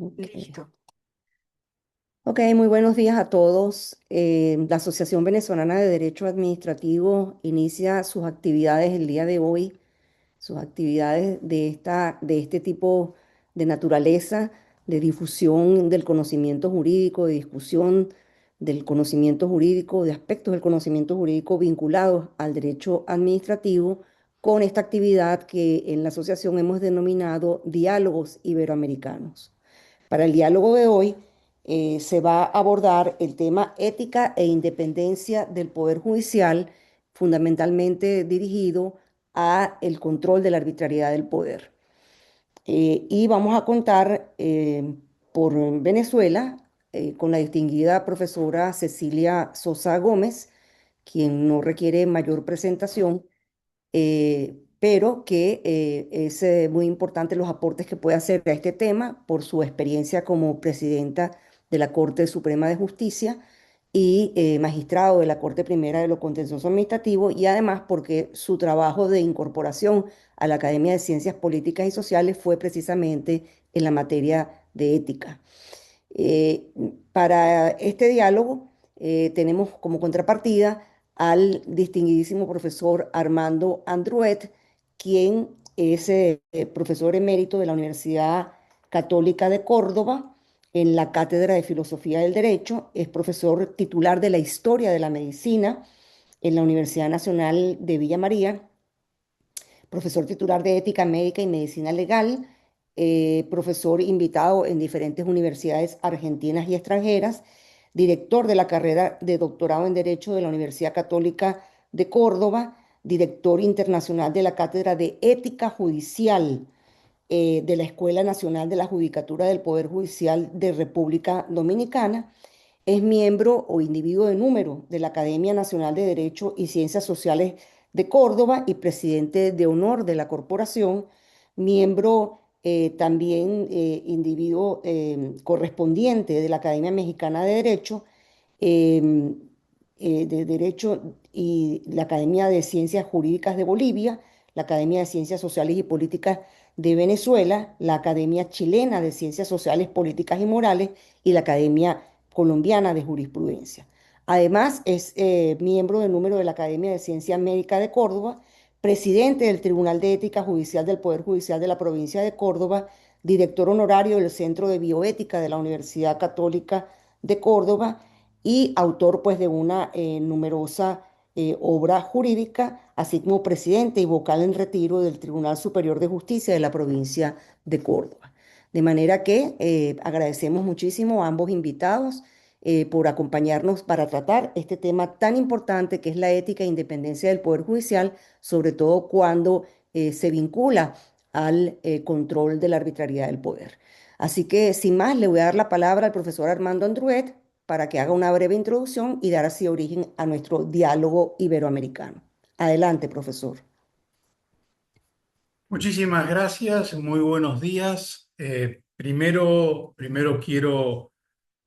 Ok. Listo. Ok, muy buenos días a todos. La Asociación Venezolana de Derecho Administrativo inicia sus actividades el día de hoy, sus actividades de este tipo de naturaleza, de difusión del conocimiento jurídico, de discusión del conocimiento jurídico, de aspectos del conocimiento jurídico vinculados al derecho administrativo, con esta actividad que en la asociación hemos denominado Diálogos Iberoamericanos. Para el diálogo de hoy se va a abordar el tema ética e independencia del Poder Judicial, fundamentalmente dirigido a el control de la arbitrariedad del poder. Y vamos a contar por Venezuela con la distinguida profesora Cecilia Sosa Gómez, quien no requiere mayor presentación, pero que es muy importante los aportes que puede hacer a este tema por su experiencia como presidenta de la Corte Suprema de Justicia y magistrado de la Corte Primera de lo Contencioso Administrativo, y además porque su trabajo de incorporación a la Academia de Ciencias Políticas y Sociales fue precisamente en la materia de ética. Eh, para este diálogo tenemos como contrapartida al distinguidísimo profesor Armando Andruet, quien es profesor emérito de la Universidad Católica de Córdoba en la Cátedra de Filosofía del Derecho, es profesor titular de la Historia de la Medicina en la Universidad Nacional de Villa María, profesor titular de Ética Médica y Medicina Legal, profesor invitado en diferentes universidades argentinas y extranjeras, director de la carrera de doctorado en Derecho de la Universidad Católica de Córdoba, director internacional de la Cátedra de Ética Judicial de la Escuela Nacional de la Judicatura del Poder Judicial de República Dominicana. Es miembro o individuo de número de la Academia Nacional de Derecho y Ciencias Sociales de Córdoba y presidente de honor de la corporación, miembro también individuo correspondiente de la Academia Mexicana de Derecho, eh, de Derecho y la Academia de Ciencias Jurídicas de Bolivia, la Academia de Ciencias Sociales y Políticas de Venezuela, la Academia Chilena de Ciencias Sociales, Políticas y Morales y la Academia Colombiana de Jurisprudencia. Además, es miembro de número de la Academia de Ciencia Médica de Córdoba, presidente del Tribunal de Ética Judicial del Poder Judicial de la provincia de Córdoba, director honorario del Centro de Bioética de la Universidad Católica de Córdoba y autor pues de una numerosa obra jurídica, así como presidente y vocal en retiro del Tribunal Superior de Justicia de la provincia de Córdoba. De manera que agradecemos muchísimo a ambos invitados por acompañarnos para tratar este tema tan importante que es la ética e independencia del Poder Judicial, sobre todo cuando se vincula al control de la arbitrariedad del poder. Así que, sin más, le voy a dar la palabra al profesor Armando Andruet para que haga una breve introducción y dar así origen a nuestro diálogo iberoamericano. Adelante, profesor. Muchísimas gracias, muy buenos días. Primero quiero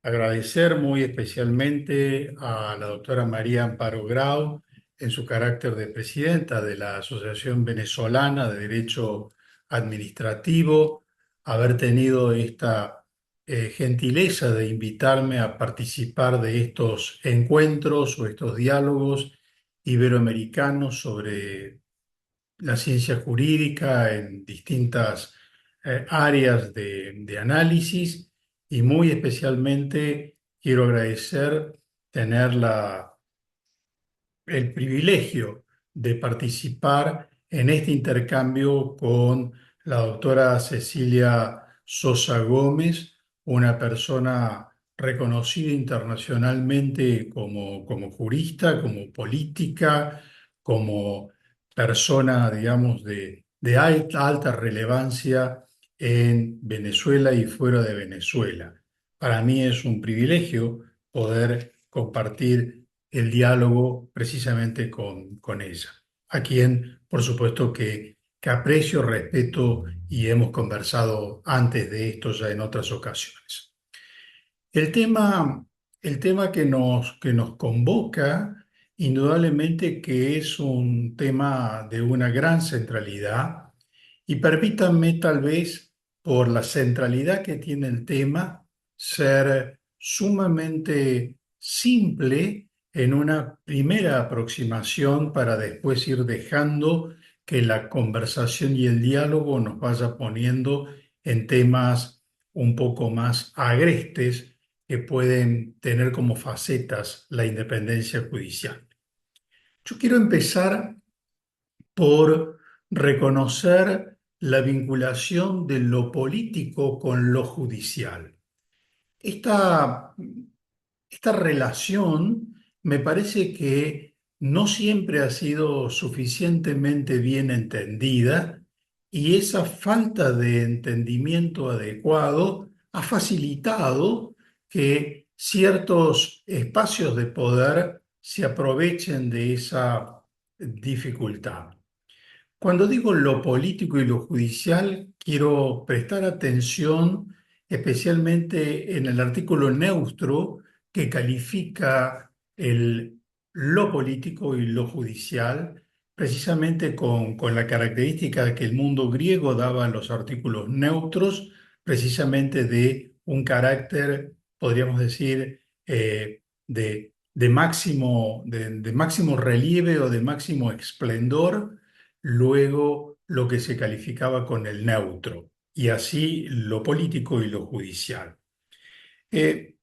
agradecer muy especialmente a la doctora María Amparo Grau en su carácter de presidenta de la Asociación Venezolana de Derecho Administrativo, haber tenido esta gentileza de invitarme a participar de estos encuentros o estos diálogos iberoamericanos sobre la ciencia jurídica en distintas áreas de análisis, y muy especialmente quiero agradecer tener el privilegio de participar en este intercambio con la doctora Cecilia Sosa Gómez, una persona reconocida internacionalmente como jurista, como política, como persona, digamos, de alta relevancia en Venezuela y fuera de Venezuela. Para mí es un privilegio poder compartir el diálogo precisamente con ella, a quien, por supuesto, que aprecio, respeto y hemos conversado antes de esto ya en otras ocasiones. El tema, el tema que nos convoca, indudablemente que es un tema de una gran centralidad, y permítanme tal vez por la centralidad que tiene el tema, ser sumamente simple en una primera aproximación para después ir dejando que la conversación y el diálogo nos vaya poniendo en temas un poco más agrestes que pueden tener como facetas la independencia judicial. Yo quiero empezar por reconocer la vinculación de lo político con lo judicial. Esta, esta relación me parece que no siempre ha sido suficientemente bien entendida y esa falta de entendimiento adecuado ha facilitado que ciertos espacios de poder se aprovechen de esa dificultad. Cuando digo lo político y lo judicial, quiero prestar atención especialmente en el artículo neutro que califica lo político y lo judicial, precisamente con la característica que el mundo griego daba a los artículos neutros, precisamente de un carácter, podríamos decir, de máximo relieve o de máximo esplendor, luego lo que se calificaba con el neutro, y así lo político y lo judicial. Eh,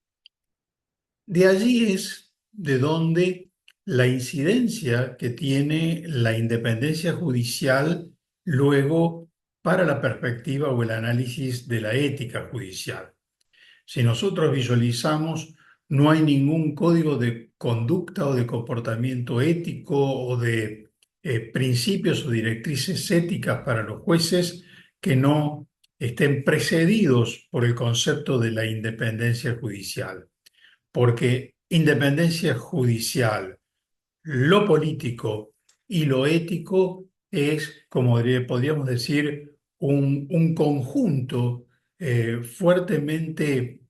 de allí es de donde la incidencia que tiene la independencia judicial luego para la perspectiva o el análisis de la ética judicial. Si nosotros visualizamos, no hay ningún código de conducta o de comportamiento ético o de principios o directrices éticas para los jueces que no estén precedidos por el concepto de la independencia judicial. Porque independencia judicial, lo político y lo ético es, como podríamos decir, un conjunto fuertemente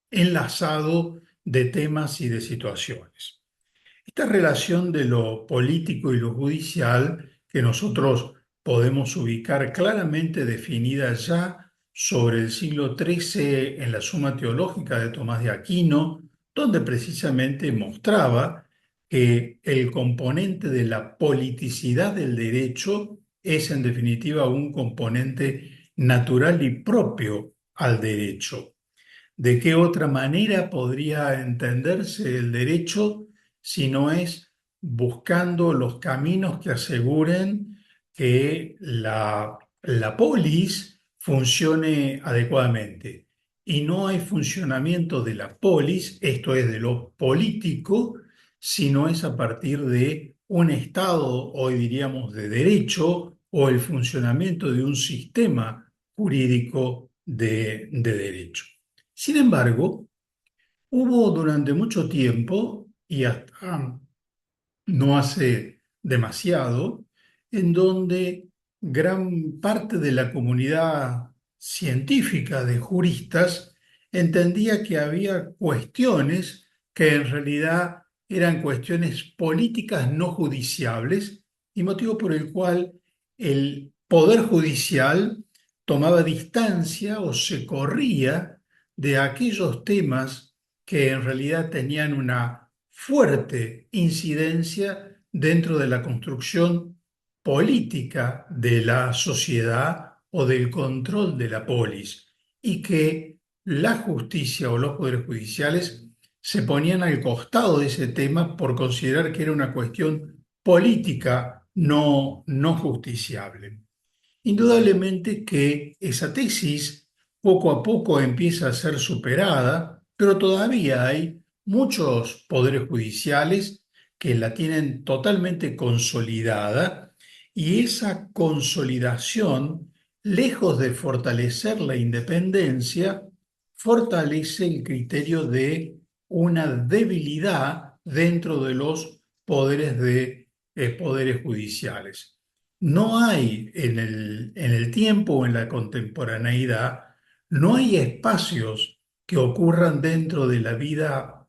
enlazado de temas y de situaciones. Esta relación de lo político y lo judicial que nosotros podemos ubicar claramente definida ya sobre el siglo XIII en la Suma Teológica de Tomás de Aquino, donde precisamente mostraba que el componente de la politicidad del derecho es en definitiva un componente natural y propio al derecho. ¿De qué otra manera podría entenderse el derecho si no es buscando los caminos que aseguren que la polis funcione adecuadamente? Y no hay funcionamiento de la polis, esto es de lo político, si no es a partir de un Estado, hoy diríamos de derecho, o el funcionamiento de un sistema jurídico de derecho. Sin embargo, hubo durante mucho tiempo, y hasta no hace demasiado, en donde gran parte de la comunidad científica de juristas entendía que había cuestiones que en realidad eran cuestiones políticas no judiciables y motivo por el cual el poder judicial tomaba distancia o se corría de aquellos temas que en realidad tenían una fuerte incidencia dentro de la construcción política de la sociedad o del control de la polis, y que la justicia o los poderes judiciales se ponían al costado de ese tema por considerar que era una cuestión política no justiciable. Indudablemente que esa tesis poco a poco empieza a ser superada, pero todavía hay muchos poderes judiciales que la tienen totalmente consolidada, y esa consolidación, lejos de fortalecer la independencia, fortalece el criterio de una debilidad dentro de los poderes judiciales. No hay en el tiempo o en la contemporaneidad, no hay espacios que ocurran dentro de la vida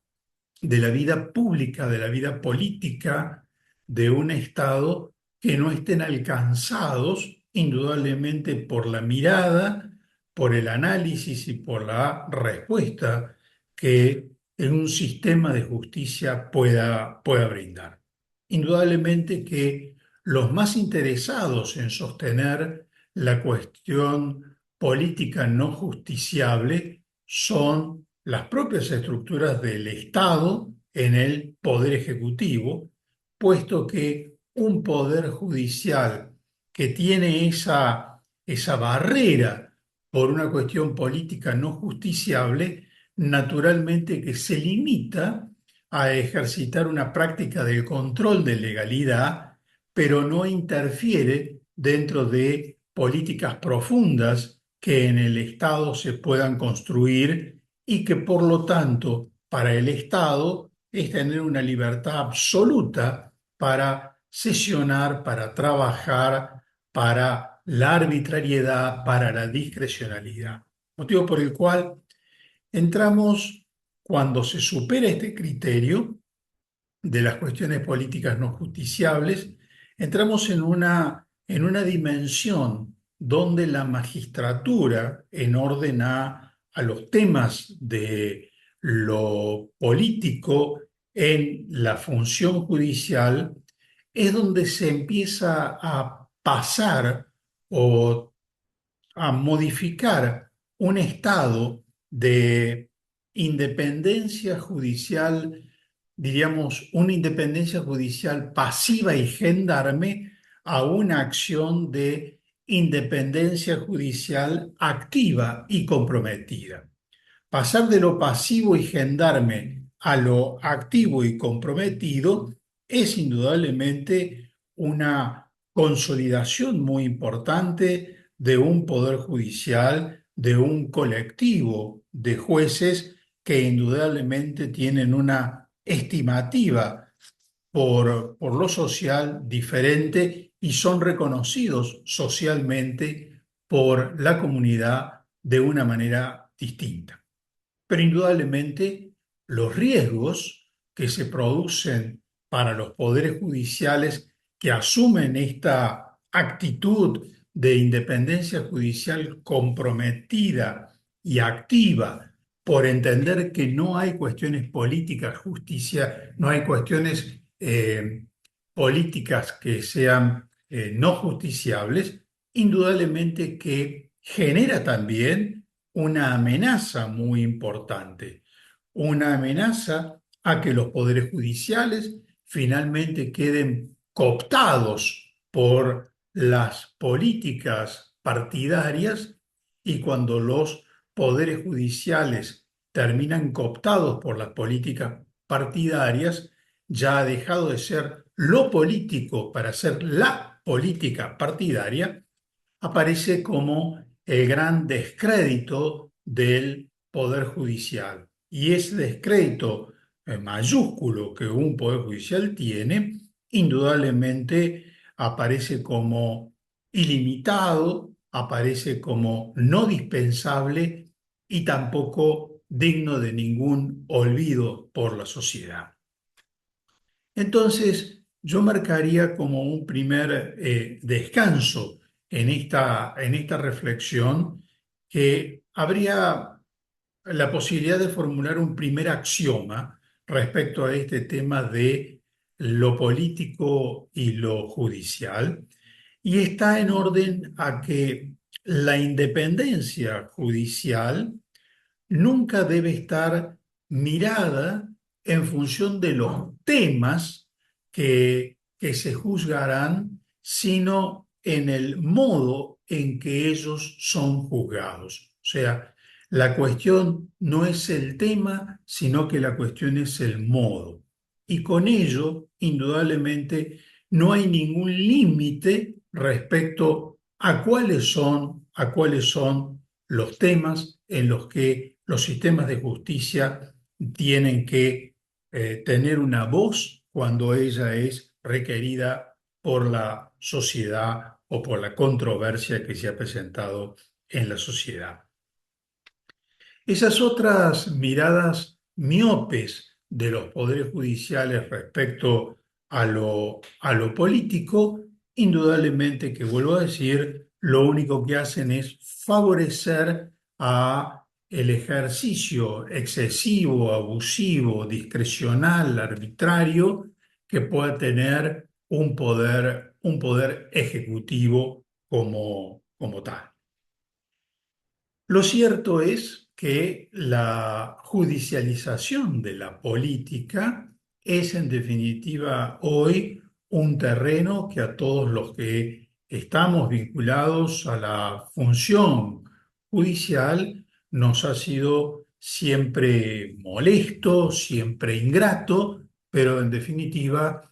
pública, de la vida política de un Estado que no estén alcanzados indudablemente por la mirada, por el análisis y por la respuesta que en un sistema de justicia pueda brindar. Indudablemente que los más interesados en sostener la cuestión política no justiciable son las propias estructuras del Estado en el poder ejecutivo, puesto que un poder judicial que tiene esa barrera por una cuestión política no justiciable, naturalmente que se limita a ejercitar una práctica del control de legalidad, pero no interfiere dentro de políticas profundas que en el Estado se puedan construir y que por lo tanto para el Estado es tener una libertad absoluta para sesionar, para trabajar, para la arbitrariedad, para la discrecionalidad. Motivo por el cual entramos, cuando se supera este criterio de las cuestiones políticas no justiciables, entramos en una dimensión donde la magistratura, en orden a los temas de lo político en la función judicial, es donde se empieza a pasar o a modificar un estado de independencia judicial, diríamos, una independencia judicial pasiva y gendarme a una acción de independencia judicial activa y comprometida. Pasar de lo pasivo y gendarme a lo activo y comprometido es indudablemente una consolidación muy importante de un poder judicial, de un colectivo de jueces que indudablemente tienen una estimativa por lo social diferente y son reconocidos socialmente por la comunidad de una manera distinta. Pero indudablemente los riesgos que se producen para los poderes judiciales que asumen esta actitud de independencia judicial comprometida y activa por entender que no hay cuestiones políticas, justicia, no hay cuestiones políticas que sean no justiciables, indudablemente que genera también una amenaza muy importante, una amenaza a que los poderes judiciales finalmente queden cooptados por las políticas partidarias y cuando los poderes judiciales terminan cooptados por las políticas partidarias, ya ha dejado de ser lo político para ser la política partidaria, aparece como el gran descrédito del Poder Judicial. Y ese descrédito mayúsculo que un Poder Judicial tiene, indudablemente aparece como ilimitado, aparece como no dispensable y tampoco digno de ningún olvido por la sociedad. Entonces, yo marcaría como un primer descanso en esta reflexión que habría la posibilidad de formular un primer axioma respecto a este tema de lo político y lo judicial, y está en orden a que la independencia judicial nunca debe estar mirada en función de los temas que se juzgarán, sino en el modo en que ellos son juzgados. O sea, la cuestión no es el tema, sino que la cuestión es el modo. Y con ello, indudablemente, no hay ningún límite respecto a cuáles son los temas en los que los sistemas de justicia tienen que tener una voz cuando ella es requerida por la sociedad o por la controversia que se ha presentado en la sociedad. Esas otras miradas miopes de los poderes judiciales respecto a lo político, indudablemente que vuelvo a decir, lo único que hacen es favorecer a el ejercicio excesivo, abusivo, discrecional, arbitrario que pueda tener un poder ejecutivo como tal. Lo cierto es que la judicialización de la política es en definitiva hoy un terreno que a todos los que estamos vinculados a la función judicial nos ha sido siempre molesto, siempre ingrato, pero en definitiva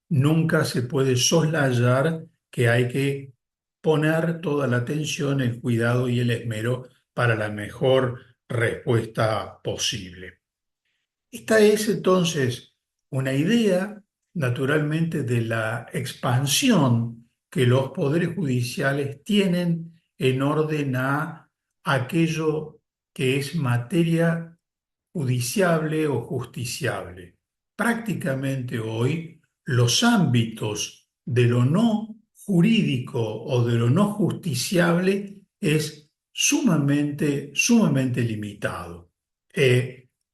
nunca se puede soslayar que hay que poner toda la atención, el cuidado y el esmero para la mejor respuesta posible. Esta es entonces una idea, naturalmente, de la expansión que los poderes judiciales tienen en orden a aquello que es materia judiciable o justiciable. Prácticamente hoy los ámbitos de lo no jurídico o de lo no justiciable es sumamente limitado.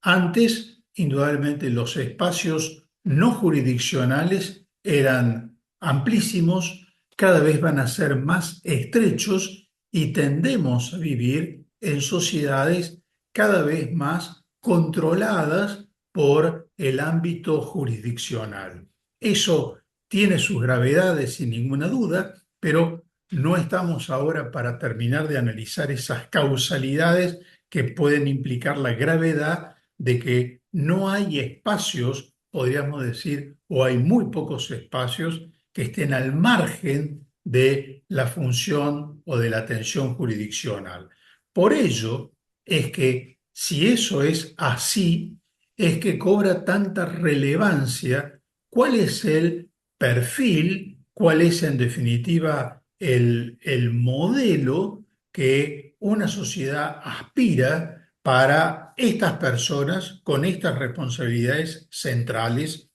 Antes, indudablemente, los espacios no jurisdiccionales eran amplísimos, cada vez van a ser más estrechos y tendemos a vivir en sociedades cada vez más controladas por el ámbito jurisdiccional. Eso tiene sus gravedades sin ninguna duda, pero no estamos ahora para terminar de analizar esas causalidades que pueden implicar la gravedad de que no hay espacios, podríamos decir, o hay muy pocos espacios que estén al margen de la función o de la atención jurisdiccional. Por ello es que si eso es así, es que cobra tanta relevancia cuál es el perfil, cuál es en definitiva el modelo que una sociedad aspira para estas personas con estas responsabilidades centrales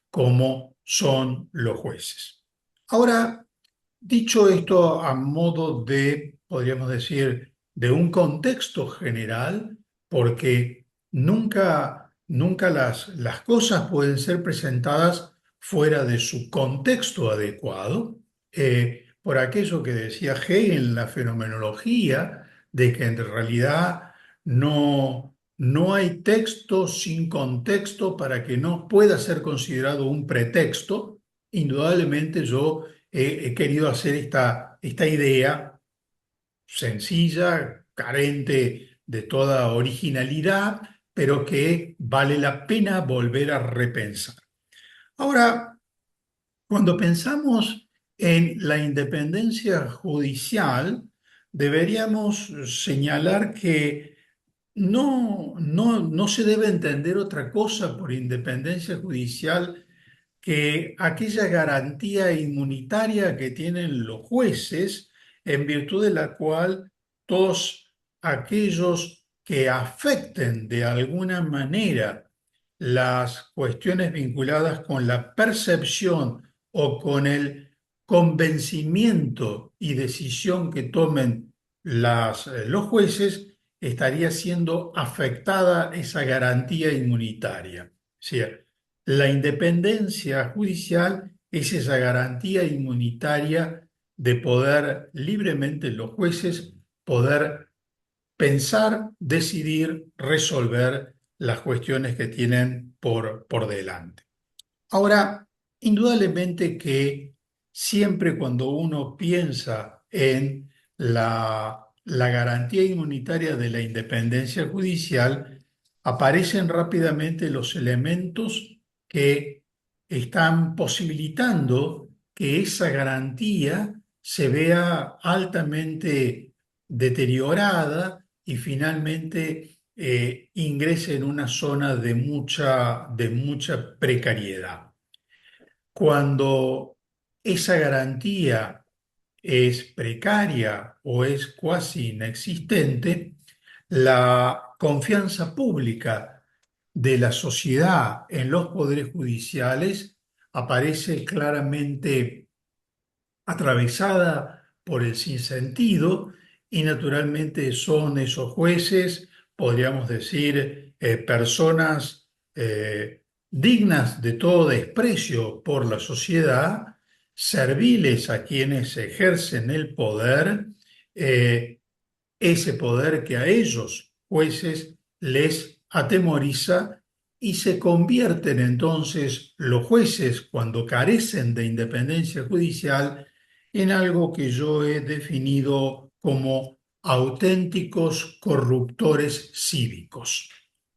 como son los jueces. Ahora, dicho esto a modo de, podríamos decir, de un contexto general, porque nunca las cosas pueden ser presentadas fuera de su contexto adecuado, por aquello que decía Hegel en la fenomenología, de que en realidad no hay texto sin contexto para que no pueda ser considerado un pretexto. Indudablemente yo he querido hacer esta idea sencilla, carente de toda originalidad, pero que vale la pena volver a repensar. Ahora, cuando pensamos en la independencia judicial, deberíamos señalar que no se debe entender otra cosa por independencia judicial que aquella garantía inmunitaria que tienen los jueces, en virtud de la cual todos aquellos que afecten de alguna manera las cuestiones vinculadas con la percepción o con el convencimiento y decisión que tomen los jueces, estaría siendo afectada esa garantía inmunitaria. ¿Sí? La independencia judicial es esa garantía inmunitaria de poder libremente los jueces poder pensar, decidir, resolver las cuestiones que tienen por delante. Ahora, indudablemente que siempre cuando uno piensa en la garantía inmunitaria de la independencia judicial, aparecen rápidamente los elementos que están posibilitando que esa garantía se vea altamente deteriorada y finalmente ingrese en una zona de mucha precariedad. Cuando esa garantía es precaria o es cuasi inexistente, la confianza pública de la sociedad en los poderes judiciales aparece claramente atravesada por el sinsentido y naturalmente son esos jueces, podríamos decir, personas dignas de todo desprecio por la sociedad, serviles a quienes ejercen el poder, eh, ese poder que a ellos, jueces, les atemoriza y se convierten entonces los jueces, cuando carecen de independencia judicial, en algo que yo he definido como auténticos corruptores cívicos.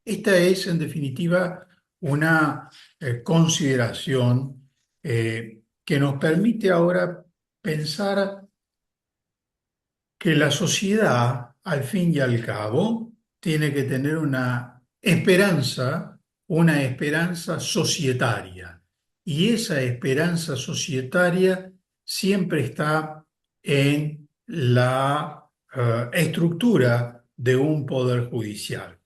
Esta es, en definitiva, una consideración que nos permite ahora pensar que la sociedad, al fin y al cabo, tiene que tener una esperanza societaria. Y esa esperanza societaria siempre está en la estructura de un poder judicial.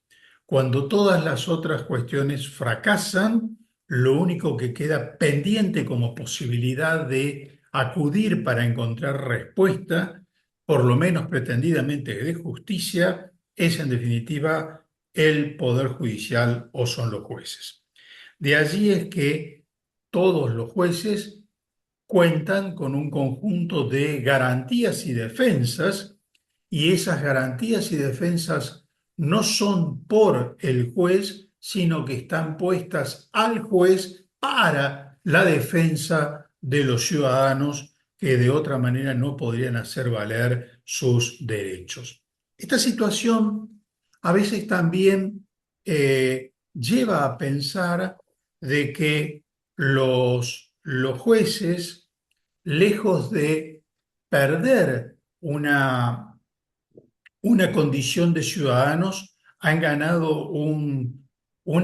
Cuando todas las otras cuestiones fracasan, lo único que queda pendiente como posibilidad de acudir para encontrar respuesta, por lo menos pretendidamente de justicia, es en definitiva el poder judicial o son los jueces. De allí es que todos los jueces cuentan con un conjunto de garantías y defensas, y esas garantías y defensas no son por el juez, sino que están puestas al juez para la defensa de los ciudadanos que de otra manera no podrían hacer valer sus derechos. Esta situación a veces también lleva a pensar de que los jueces, lejos de perder una condición de ciudadanos, han ganado un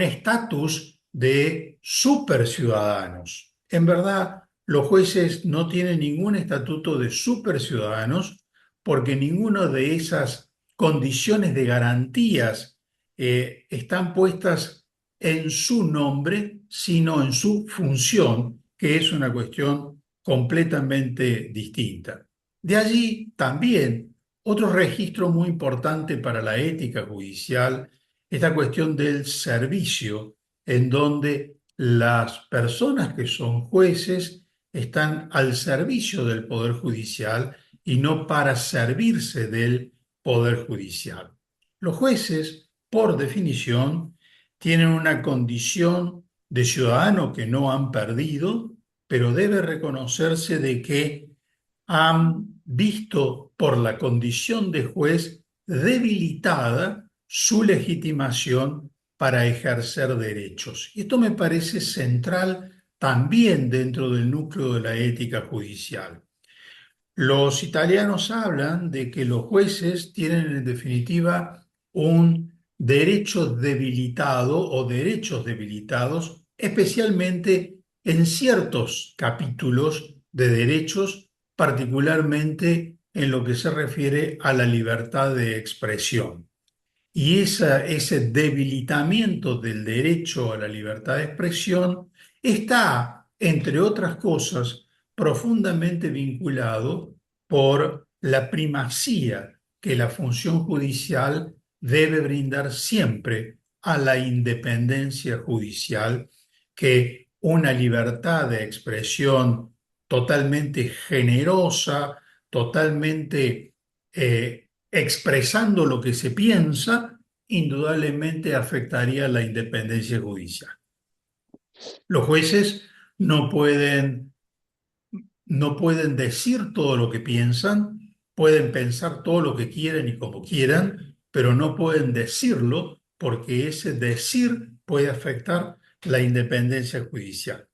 estatus de superciudadanos. En verdad, los jueces no tienen ningún estatuto de superciudadanos porque ninguna de esas condiciones de garantías están puestas en su nombre, sino en su función, que es una cuestión completamente distinta. De allí también otro registro muy importante para la ética judicial es la cuestión del servicio, en donde las personas que son jueces están al servicio del Poder Judicial y no para servirse del Poder Judicial. Los jueces, por definición, tienen una condición de ciudadano que no han perdido, pero debe reconocerse de que han visto por la condición de juez debilitada su legitimación para ejercer derechos. Y esto me parece central también dentro del núcleo de la ética judicial. Los italianos hablan de que los jueces tienen en definitiva un derecho debilitado o derechos debilitados, especialmente en ciertos capítulos de derechos, particularmente en lo que se refiere a la libertad de expresión. Y ese debilitamiento del derecho a la libertad de expresión está, entre otras cosas, profundamente vinculado por la primacía que la función judicial debe brindar siempre a la independencia judicial, que una libertad de expresión totalmente generosa, totalmente expresando lo que se piensa, indudablemente afectaría la independencia judicial. Los jueces no pueden, no pueden decir todo lo que piensan, pueden pensar todo lo que quieren y como quieran, pero no pueden decirlo porque ese decir puede afectar la independencia judicial.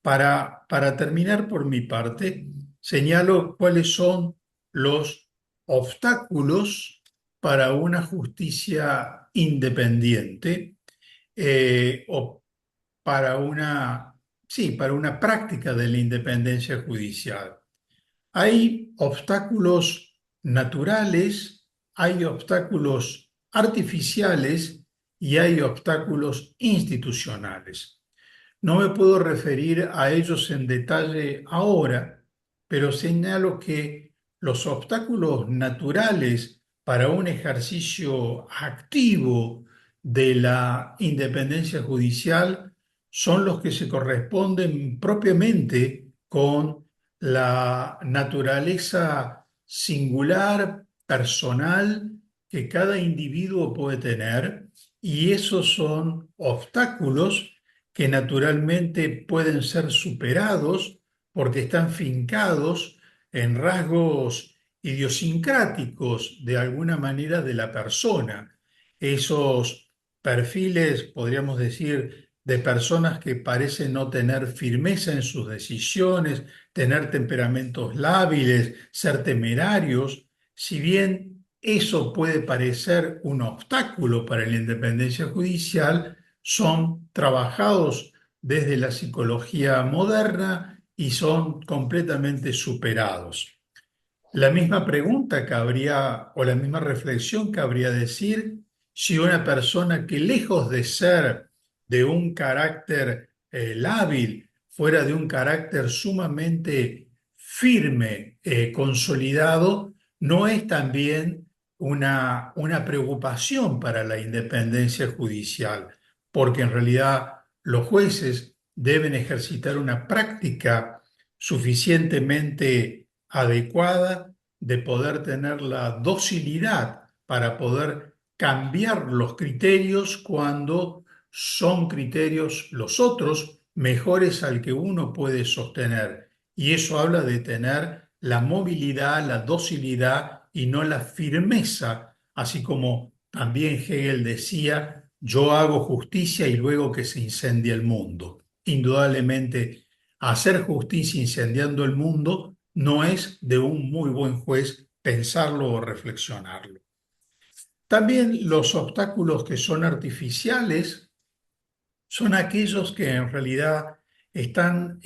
Para terminar por mi parte, señalo cuáles son los obstáculos para una justicia independiente o para sí, para una práctica de la independencia judicial. Hay obstáculos naturales, hay obstáculos artificiales y hay obstáculos institucionales. No me puedo referir a ellos en detalle ahora, pero señalo que los obstáculos naturales para un ejercicio activo de la independencia judicial son los que se corresponden propiamente con la naturaleza singular, personal, que cada individuo puede tener, y esos son obstáculos que naturalmente pueden ser superados porque están fincados en rasgos idiosincráticos de alguna manera de la persona. Esos perfiles, podríamos decir, de personas que parecen no tener firmeza en sus decisiones, tener temperamentos lábiles, ser temerarios, si bien eso puede parecer un obstáculo para la independencia judicial, son trabajados desde la psicología moderna y son completamente superados. La misma pregunta cabría, o la misma reflexión cabría decir si una persona que lejos de ser de un carácter lábil, fuera de un carácter sumamente firme, consolidado, no es también una preocupación para la independencia judicial, porque en realidad los jueces deben ejercitar una práctica suficientemente adecuada de poder tener la docilidad para poder cambiar los criterios cuando son criterios los otros mejores al que uno puede sostener. Y eso habla de tener la movilidad, la docilidad y no la firmeza, así como también Hegel decía, yo hago justicia y luego que se incendie el mundo. Indudablemente, hacer justicia incendiando el mundo no es de un muy buen juez pensarlo o reflexionarlo. También los obstáculos que son artificiales son aquellos que en realidad están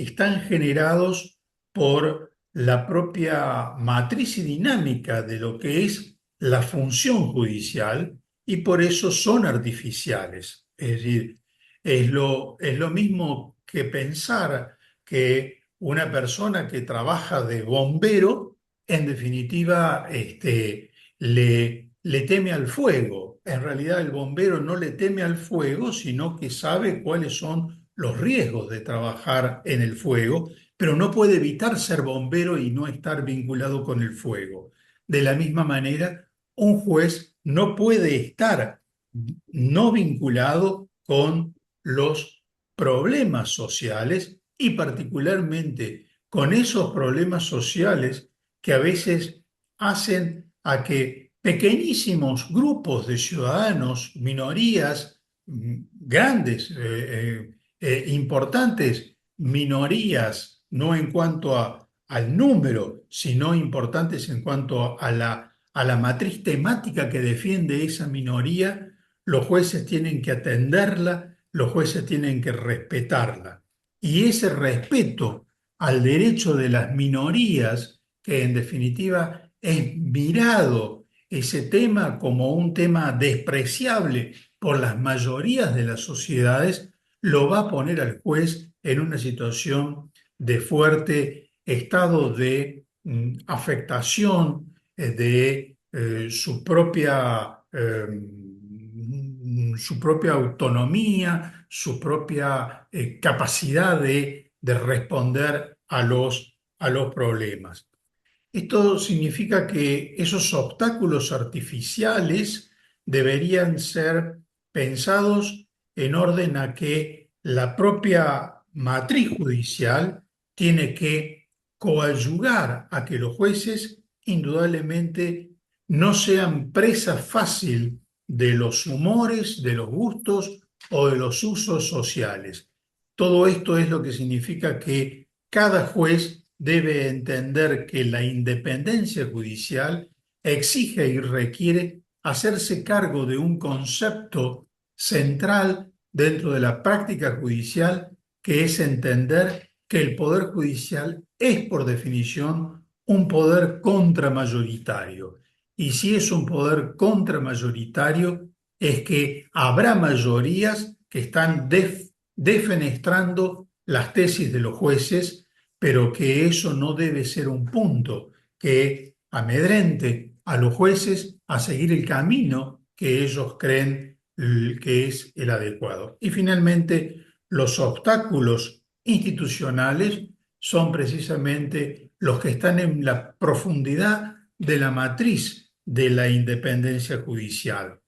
generados por la propia matriz y dinámica de lo que es la función judicial y por eso son artificiales. Es decir, es lo mismo que pensar que una persona que trabaja de bombero, en definitiva, le teme al fuego. En realidad el bombero no le teme al fuego, sino que sabe cuáles son los riesgos de trabajar en el fuego, pero no puede evitar ser bombero y no estar vinculado con el fuego. De la misma manera, un juez no puede estar no vinculado con los problemas sociales y particularmente con esos problemas sociales que a veces hacen a que pequeñísimos grupos de ciudadanos, minorías, grandes, importantes minorías, no en cuanto al número, sino importantes en cuanto a la matriz temática que defiende esa minoría, los jueces tienen que atenderla, los jueces tienen que respetarla. Y ese respeto al derecho de las minorías, que en definitiva es mirado ese tema como un tema despreciable por las mayorías de las sociedades, lo va a poner al juez en una situación de fuerte estado de afectación de su propia autonomía, su propia capacidad de responder a los problemas. Esto significa que esos obstáculos artificiales deberían ser pensados en orden a que la propia matriz judicial tiene que coadyuvar a que los jueces indudablemente no sean presa fácil de los humores, de los gustos o de los usos sociales. Todo esto es lo que significa que cada juez debe entender que la independencia judicial exige y requiere hacerse cargo de un concepto central dentro de la práctica judicial, que es entender que el poder judicial es por definición un poder contramayoritario. Y si es un poder contramayoritario, es que habrá mayorías que están defenestrando las tesis de los jueces, pero que eso no debe ser un punto que amedrente a los jueces a seguir el camino que ellos creen que es el adecuado. Y finalmente, los obstáculos institucionales son precisamente los que están en la profundidad de la matriz de la independencia judicial.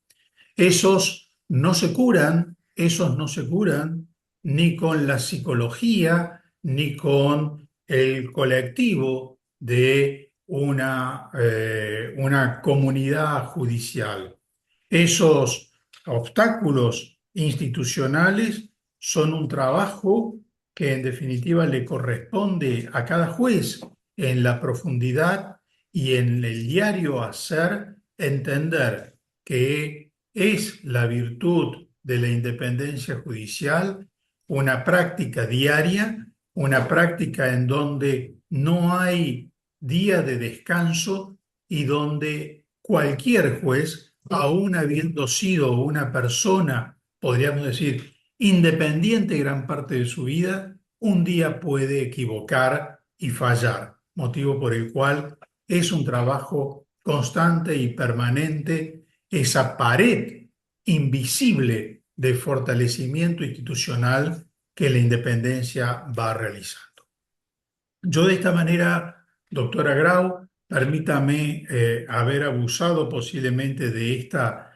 Esos no se curan ni con la psicología, ni con el colectivo de una comunidad judicial. Esos obstáculos institucionales son un trabajo que en definitiva le corresponde a cada juez en la profundidad y en el diario hacer entender que es la virtud de la independencia judicial una práctica diaria, una práctica en donde no hay día de descanso y donde cualquier juez, aun habiendo sido una persona, podríamos decir, independiente gran parte de su vida, un día puede equivocar y fallar, motivo por el cual es un trabajo constante y permanente, esa pared invisible de fortalecimiento institucional que la independencia va realizando. Yo de esta manera, doctora Grau, permítame haber abusado posiblemente de esta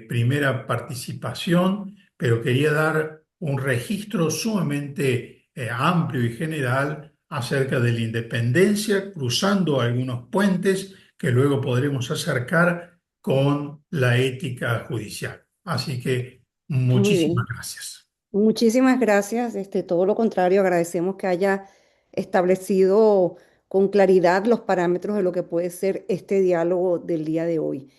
primera participación, pero quería dar un registro sumamente amplio y general acerca de la independencia, cruzando algunos puentes que luego podremos acercar con la ética judicial. Así que Muy muchísimas bien. gracias. Muchísimas gracias. Todo lo contrario, agradecemos que haya establecido con claridad los parámetros de lo que puede ser este diálogo del día de hoy.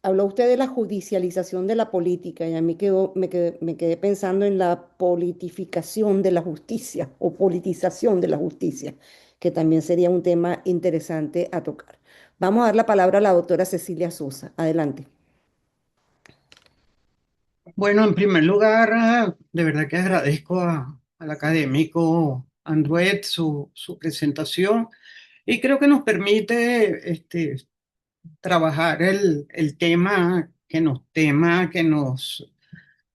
Habló usted de la judicialización de la política y a mí me quedé pensando en la politificación de la justicia o politización de la justicia, que también sería un tema interesante a tocar. Vamos a dar la palabra a la doctora Cecilia Sosa. Adelante. Bueno, en primer lugar, de verdad que agradezco al académico Andruet su presentación y creo que nos permite trabajar el tema que nos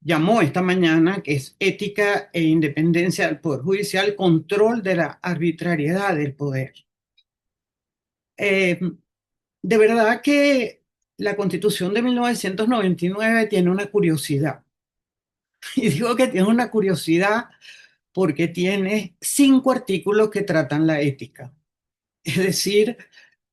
llamó esta mañana, que es ética e independencia del Poder Judicial, control de la arbitrariedad del poder. Eh, de verdad que la Constitución de 1999 tiene una curiosidad. Y digo que tiene una curiosidad porque tiene 5 artículos que tratan la ética. Es decir,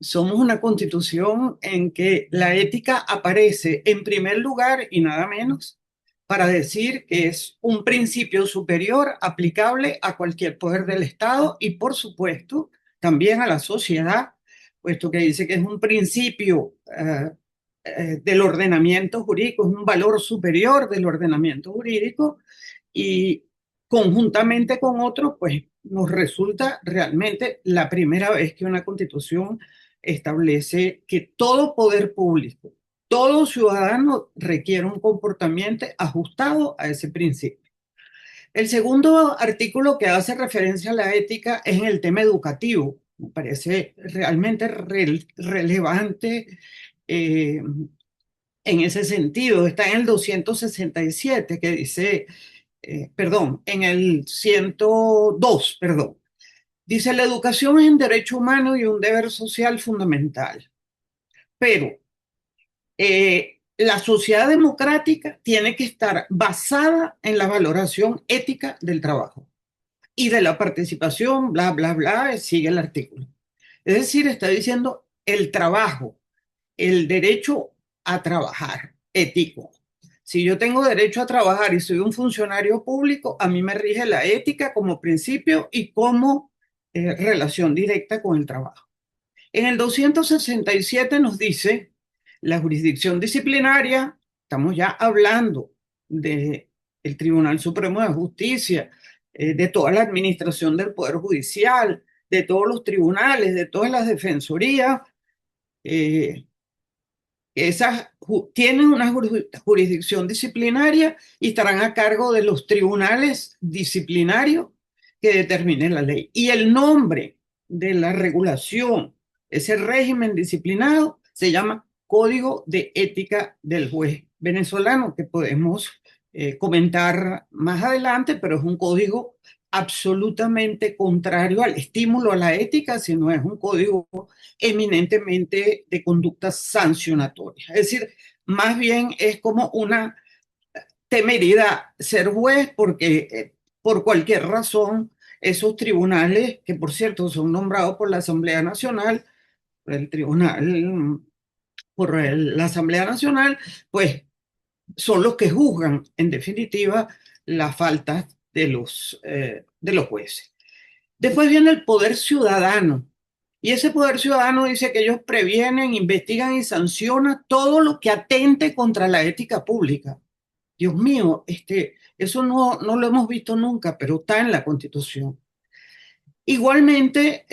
somos una constitución en que la ética aparece en primer lugar y nada menos para decir que es un principio superior aplicable a cualquier poder del Estado y, por supuesto, también a la sociedad, puesto que dice que es un principio del ordenamiento jurídico, es un valor superior del ordenamiento jurídico y conjuntamente con otros, pues nos resulta realmente la primera vez que una constitución establece que todo poder público, todo ciudadano requiere un comportamiento ajustado a ese principio. El segundo artículo que hace referencia a la ética es en el tema educativo. Me parece realmente relevante en ese sentido. Está en el 267 que dice perdón, en el 102, perdón. Dice, la educación es un derecho humano y un deber social fundamental, pero la sociedad democrática tiene que estar basada en la valoración ética del trabajo y de la participación, bla, bla, bla, sigue el artículo. Es decir, está diciendo el trabajo, el derecho a trabajar ético. Si yo tengo derecho a trabajar y soy un funcionario público, a mí me rige la ética como principio y como relación directa con el trabajo. En el 267 nos dice la jurisdicción disciplinaria, estamos ya hablando del Tribunal Supremo de Justicia, de toda la administración del Poder Judicial, de todos los tribunales, de todas las defensorías, eh, esas tienen una jurisdicción disciplinaria y estarán a cargo de los tribunales disciplinarios que determinen la ley. Y el nombre de la regulación ese régimen disciplinado se llama Código de Ética del Juez venezolano, que podemos comentar más adelante, pero es un código absolutamente contrario al estímulo a la ética, sino es un código eminentemente de conducta sancionatoria. Es decir, más bien es como una temeridad ser juez porque por cualquier razón esos tribunales, que por cierto son nombrados por la Asamblea Nacional, el tribunal, la Asamblea Nacional, pues son los que juzgan en definitiva las faltas de los jueces. Después viene el poder ciudadano. Y ese poder ciudadano dice que ellos previenen, investigan y sancionan todo lo que atente contra la ética pública. Dios mío, eso no lo hemos visto nunca, pero está en la Constitución. Igualmente,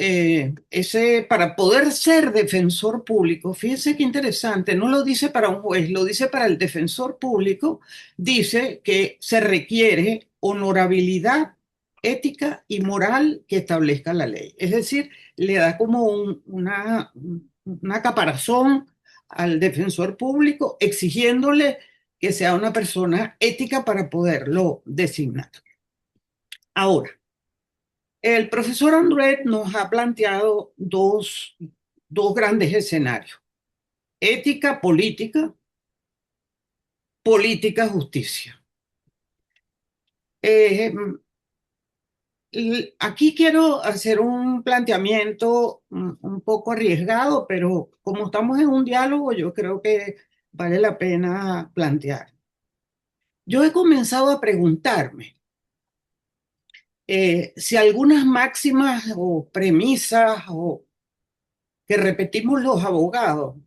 para poder ser defensor público, fíjense qué interesante, no lo dice para un juez, lo dice para el defensor público, dice que se requiere honorabilidad ética y moral que establezca la ley. Es decir, le da como una caparazón al defensor público exigiéndole que sea una persona ética para poderlo designar. Ahora, el profesor Andret nos ha planteado dos grandes escenarios: ética política, política justicia. Aquí quiero hacer un planteamiento un poco arriesgado, pero como estamos en un diálogo, yo creo que vale la pena plantear. Yo he comenzado a preguntarme si algunas máximas o premisas que repetimos los abogados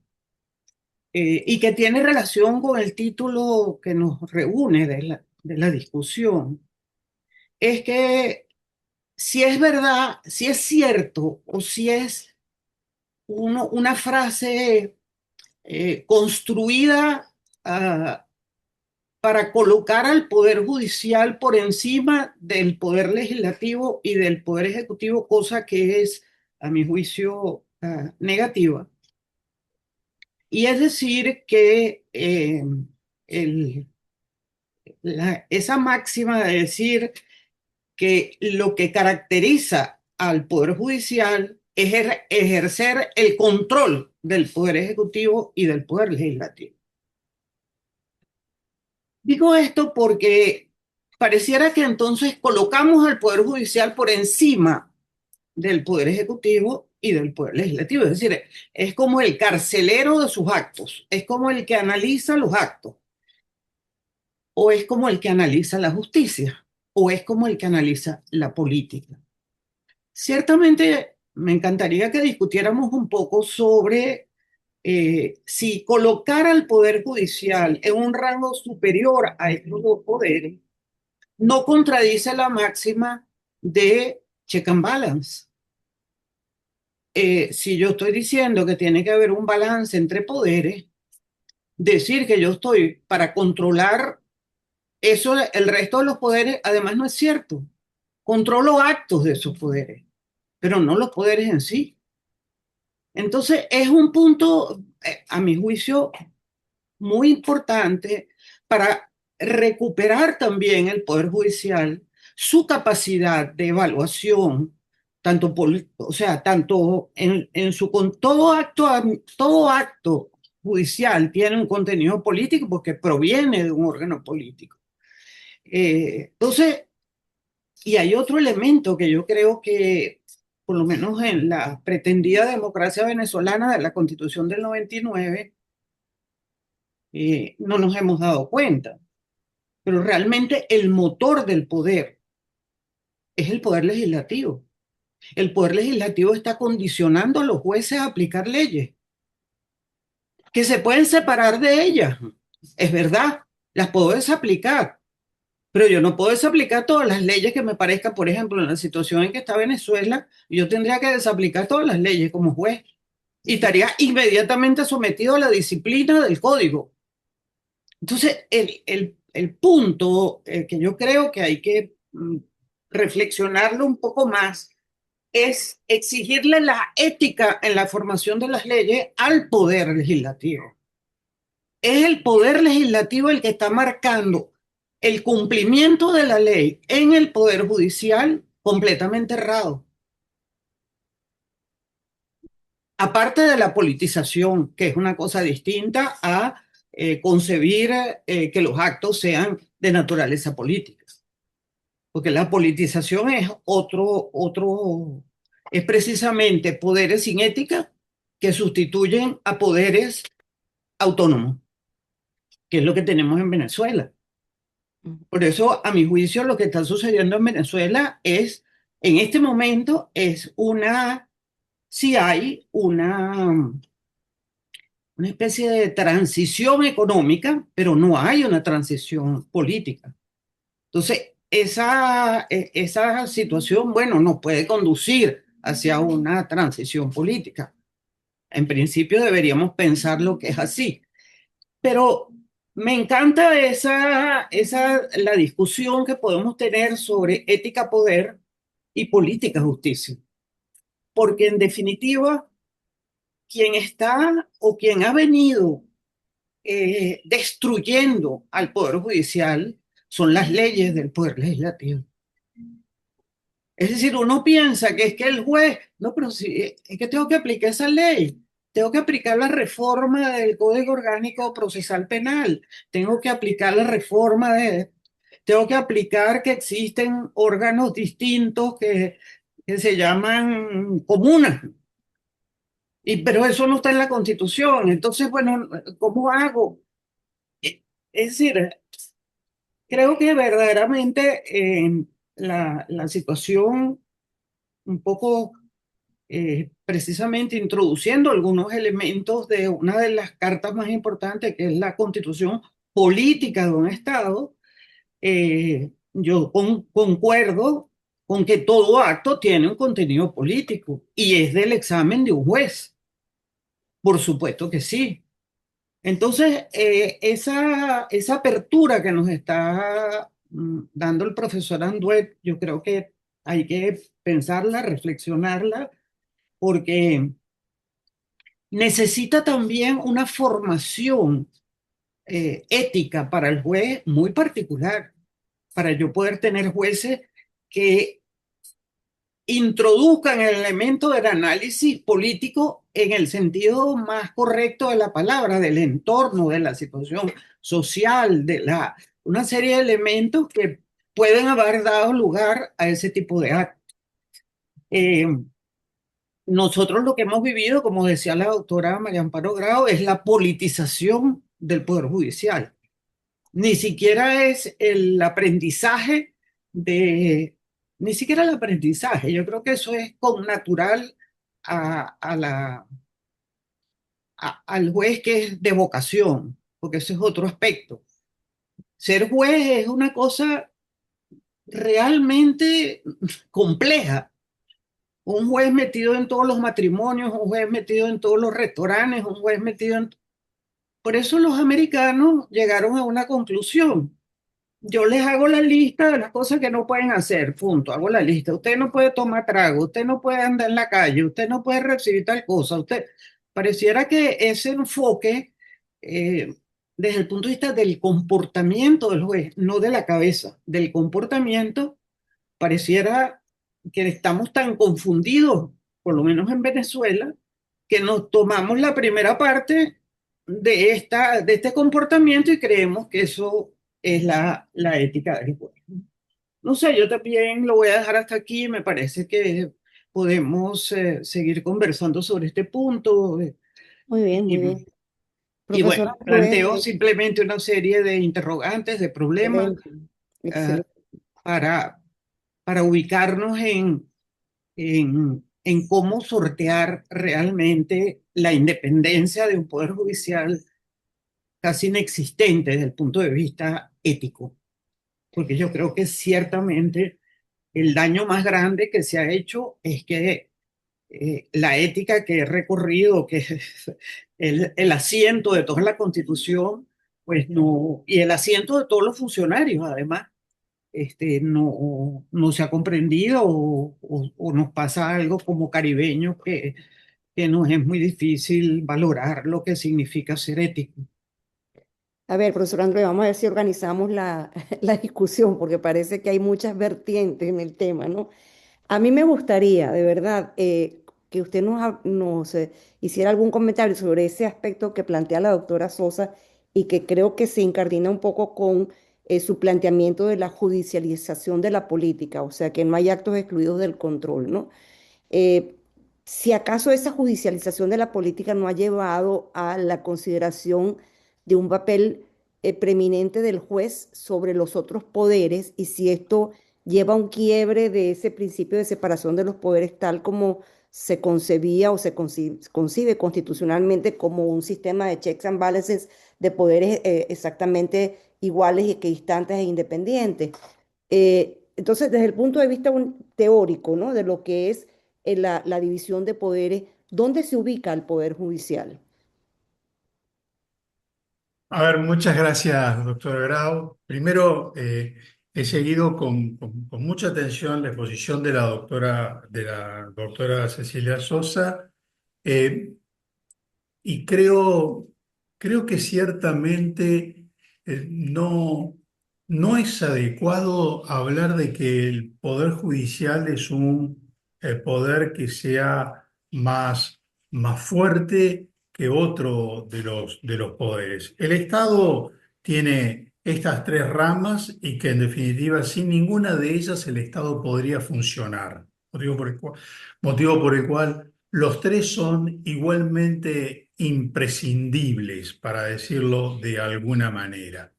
y que tiene relación con el título que nos reúne de la discusión, es que si es verdad, si es cierto o si es una frase construida para colocar al Poder Judicial por encima del Poder Legislativo y del Poder Ejecutivo, cosa que es, a mi juicio, negativa. Y es decir que esa máxima de decir que lo que caracteriza al Poder Judicial es ejercer el control del Poder Ejecutivo y del Poder Legislativo. Digo esto porque pareciera que entonces colocamos al Poder Judicial por encima del Poder Ejecutivo y del Poder Legislativo. Es decir, es como el carcelero de sus actos, es como el que analiza los actos, o es como el que analiza la justicia, o es como el que analiza la política. Ciertamente me encantaría que discutiéramos un poco sobre si colocar al Poder Judicial en un rango superior a estos dos poderes no contradice la máxima de check and balance. Si yo estoy diciendo que tiene que haber un balance entre poderes, decir que yo estoy para controlar eso, el resto de los poderes, además no es cierto. Controlo actos de esos poderes, pero no los poderes en sí. Entonces, es un punto, a mi juicio, muy importante para recuperar también el Poder Judicial su capacidad de evaluación, o sea, tanto en su con todo acto judicial tiene un contenido político porque proviene de un órgano político. Entonces, y hay otro elemento que yo creo que, por lo menos en la pretendida democracia venezolana de la Constitución del 99, no nos hemos dado cuenta. Pero realmente el motor del poder es el poder legislativo. El poder legislativo está condicionando a los jueces a aplicar leyes que se pueden separar de ellas. Es verdad, las puedo desaplicar, pero yo no puedo desaplicar todas las leyes que me parezcan. Por ejemplo, en la situación en que está Venezuela, yo tendría que desaplicar todas las leyes como juez y estaría inmediatamente sometido a la disciplina del código. Entonces, el punto que yo creo que hay que reflexionarlo un poco más es exigirle la ética en la formación de las leyes al poder legislativo. Es el poder legislativo el que está marcando el cumplimiento de la ley en el poder judicial completamente errado. Aparte de la politización, que es una cosa distinta a concebir que los actos sean de naturaleza política. Porque la politización es es precisamente poderes sin ética que sustituyen a poderes autónomos, que es lo que tenemos en Venezuela. Por eso, a mi juicio, lo que está sucediendo en Venezuela es, en este momento, sí hay una especie de transición económica, pero no hay una transición política. Entonces, esa situación, bueno, nos puede conducir hacia una transición política. En principio deberíamos pensar lo que es así, pero me encanta la discusión que podemos tener sobre ética poder y política justicia, porque en definitiva, quien está o quien ha venido destruyendo al Poder Judicial son las leyes del Poder Legislativo. Es decir, uno piensa que es que el juez, no, pero sí, es que tengo que aplicar esa ley, tengo que aplicar la reforma del Código Orgánico Procesal Penal, tengo que aplicar la tengo que aplicar que existen órganos distintos que se llaman comunas, pero eso no está en la Constitución. Entonces, bueno, ¿cómo hago? Es decir, creo que verdaderamente la situación un poco precisamente introduciendo algunos elementos de una de las cartas más importantes, que es la constitución política de un Estado, yo concuerdo con que todo acto tiene un contenido político y es del examen de un juez. Por supuesto que sí. Entonces, esa apertura que nos está dando el profesor Anduet, yo creo que hay que pensarla, reflexionarla, porque necesita también una formación ética para el juez muy particular, para yo poder tener jueces que introduzcan el elemento del análisis político en el sentido más correcto de la palabra, del entorno, de la situación social, una serie de elementos que pueden haber dado lugar a ese tipo de actos. Eh, Nosotros lo que hemos vivido, como decía la doctora María Amparo Grau, es la politización del Poder Judicial. Ni siquiera es el aprendizaje de, ni siquiera el aprendizaje. Yo creo que eso es con natural a al juez que es de vocación, porque ese es otro aspecto. Ser juez es una cosa realmente compleja. Un juez metido en todos los matrimonios, un juez metido en todos los restaurantes, un juez metido en... Por eso los americanos llegaron a una conclusión. Yo les hago la lista de las cosas que no pueden hacer, punto, hago la lista. Usted no puede tomar trago, usted no puede andar en la calle, usted no puede recibir tal cosa. Usted pareciera que ese enfoque, eh, desde el punto de vista del comportamiento del juez, no de la cabeza, del comportamiento, pareciera que estamos tan confundidos, por lo menos en Venezuela, que nos tomamos la primera parte de este comportamiento y creemos que eso es la ética del juego. No sé, yo también lo voy a dejar hasta aquí. Me parece que podemos seguir conversando sobre este punto. Muy bien, muy Y, bien. y bueno, Profesora planteo André, simplemente una serie de interrogantes, de problemas excelente, eh, excelente. para, para ubicarnos en cómo sortear realmente la independencia de un poder judicial casi inexistente desde el punto de vista ético, porque yo creo que ciertamente el daño más grande que se ha hecho es que la ética que he recorrido, que es el asiento de toda la Constitución, pues no, y el asiento de todos los funcionarios, además, no se ha comprendido o nos pasa algo como caribeños que nos es muy difícil valorar lo que significa ser ético. A ver, profesor André, vamos a ver si organizamos la discusión, porque parece que hay muchas vertientes en el tema, ¿no? A mí me gustaría, de verdad, que usted nos hiciera algún comentario sobre ese aspecto que plantea la doctora Sosa y que creo que se incardina un poco con su planteamiento de la judicialización de la política, o sea, que no hay actos excluidos del control, ¿no? Eh, si acaso esa judicialización de la política no ha llevado a la consideración de un papel preeminente del juez sobre los otros poderes y si esto lleva a un quiebre de ese principio de separación de los poderes tal como se concebía o se concibe constitucionalmente como un sistema de checks and balances de poderes exactamente iguales y equidistantes e independientes. Entonces, desde el punto de vista teórico, ¿no? De lo que es la división de poderes, ¿dónde se ubica el poder judicial? A ver, muchas gracias, doctor Grau. Primero, he seguido con mucha atención la exposición de la doctora Cecilia Sosa. eh, Y creo que ciertamente no es adecuado hablar de que el Poder Judicial es un poder que sea más fuerte que otro de los poderes. El Estado tiene estas tres ramas y que en definitiva sin ninguna de ellas el Estado podría funcionar. Motivo por el cual los tres son igualmente imprescindibles, para decirlo de alguna manera.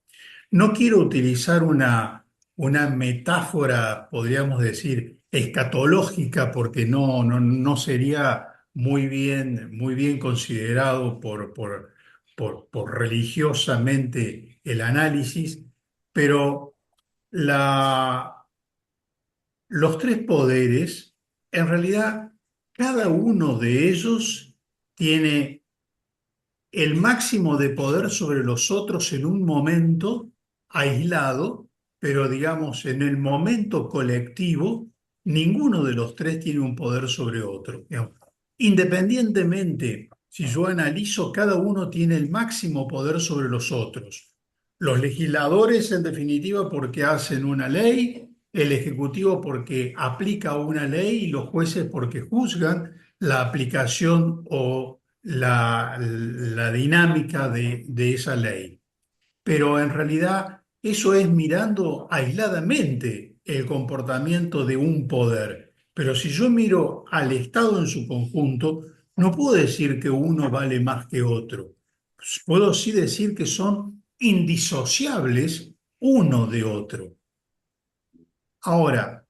No quiero utilizar una metáfora, podríamos decir, escatológica, porque no sería muy bien considerado por religiosamente el análisis, pero la, los tres poderes, en realidad, cada uno de ellos tiene el máximo de poder sobre los otros en un momento aislado, pero digamos, en el momento colectivo, ninguno de los tres tiene un poder sobre otro. Digamos, independientemente, si yo analizo, cada uno tiene el máximo poder sobre los otros. Los legisladores, en definitiva, porque hacen una ley, el ejecutivo porque aplica una ley y los jueces porque juzgan la aplicación o la dinámica de esa ley. Pero en realidad eso es mirando aisladamente el comportamiento de un poder. Pero si yo miro al Estado en su conjunto, no puedo decir que uno vale más que otro. Puedo sí decir que son indisociables uno de otro. Ahora,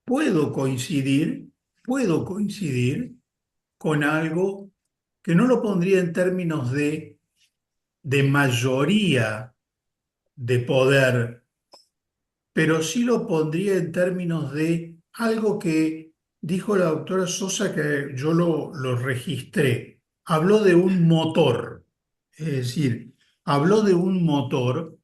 puedo coincidir, puedo coincidir con algo que no lo pondría en términos de mayoría de poder, pero sí lo pondría en términos de algo que dijo la doctora Sosa que yo lo registré. Habló de un motor, es decir, habló de un motor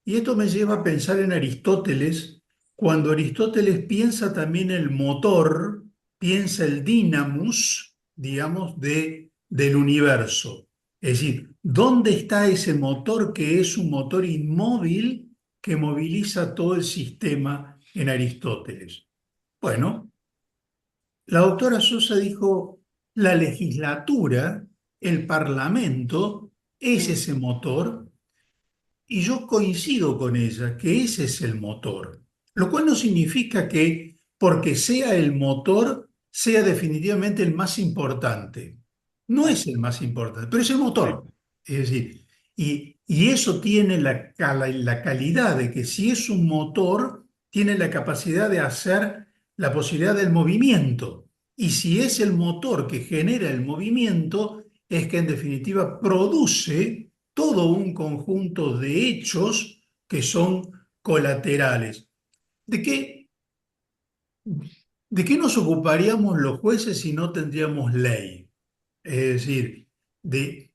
y esto me lleva a pensar en Aristóteles, cuando Aristóteles piensa también el motor, piensa el dynamus, digamos, del universo. Es decir, ¿dónde está ese motor que es un motor inmóvil que moviliza todo el sistema en Aristóteles? Bueno, la doctora Sosa dijo, la legislatura, el parlamento, es ese motor y yo coincido con ella, que ese es el motor. Lo cual no significa que porque sea el motor sea definitivamente el más importante. No es el más importante, pero es el motor. Es decir, y eso tiene la calidad de que si es un motor, tiene la capacidad de hacer la posibilidad del movimiento. Y si es el motor que genera el movimiento, es que en definitiva produce todo un conjunto de hechos que son colaterales. ¿De qué, de qué nos ocuparíamos los jueces si no tendríamos ley? Es decir,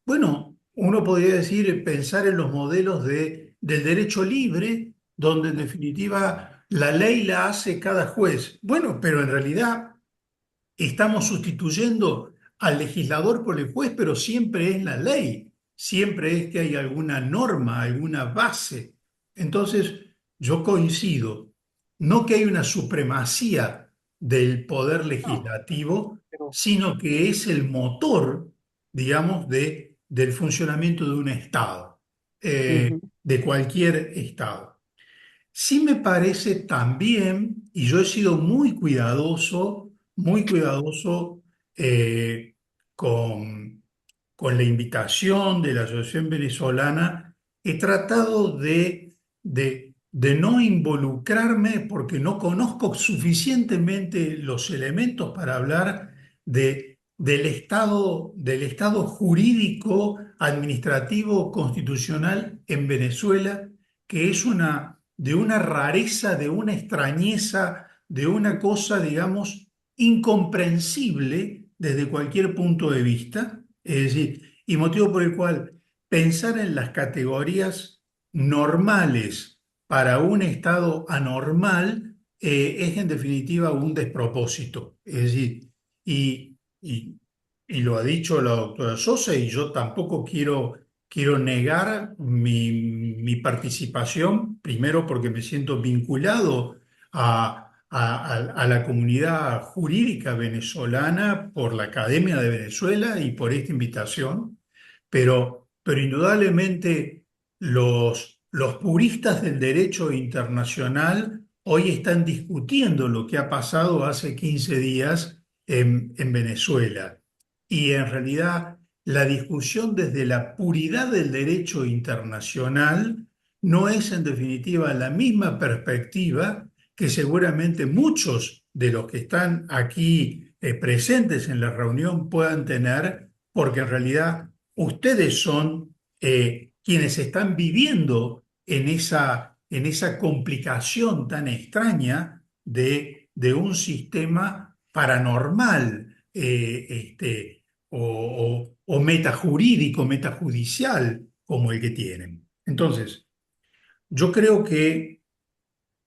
bueno, uno podría decir, pensar en los modelos de del derecho libre, donde en definitiva la ley la hace cada juez. Bueno, pero en realidad estamos sustituyendo al legislador por el juez, pero siempre es la ley, siempre es que hay alguna norma, alguna base. Entonces, yo coincido, no que hay una supremacía del poder No, legislativo, pero sino que es el motor, digamos, del funcionamiento de un Estado, ujú, de cualquier Estado. Sí me parece también, y yo he sido muy cuidadoso eh, con, con la invitación de la Asociación Venezolana, he tratado de no involucrarme porque no conozco suficientemente los elementos para hablar del estado jurídico, administrativo, constitucional en Venezuela, que es de una rareza, de una extrañeza, de una cosa, digamos, incomprensible desde cualquier punto de vista. Es decir, y motivo por el cual pensar en las categorías normales para un estado anormal es en definitiva un despropósito. Es decir, y, y, y lo ha dicho la doctora Sosa y yo tampoco quiero negar mi participación, primero porque me siento vinculado a la comunidad jurídica venezolana por la Academia de Venezuela y por esta invitación, pero indudablemente los puristas del derecho internacional hoy están discutiendo lo que ha pasado hace 15 días en Venezuela. Y en realidad la discusión desde la puridad del derecho internacional no es en definitiva la misma perspectiva que seguramente muchos de los que están aquí presentes en la reunión puedan tener, porque en realidad ustedes son quienes están viviendo en esa complicación tan extraña de un sistema paranormal o metajurídico, metajudicial como el que tienen. Entonces, yo creo que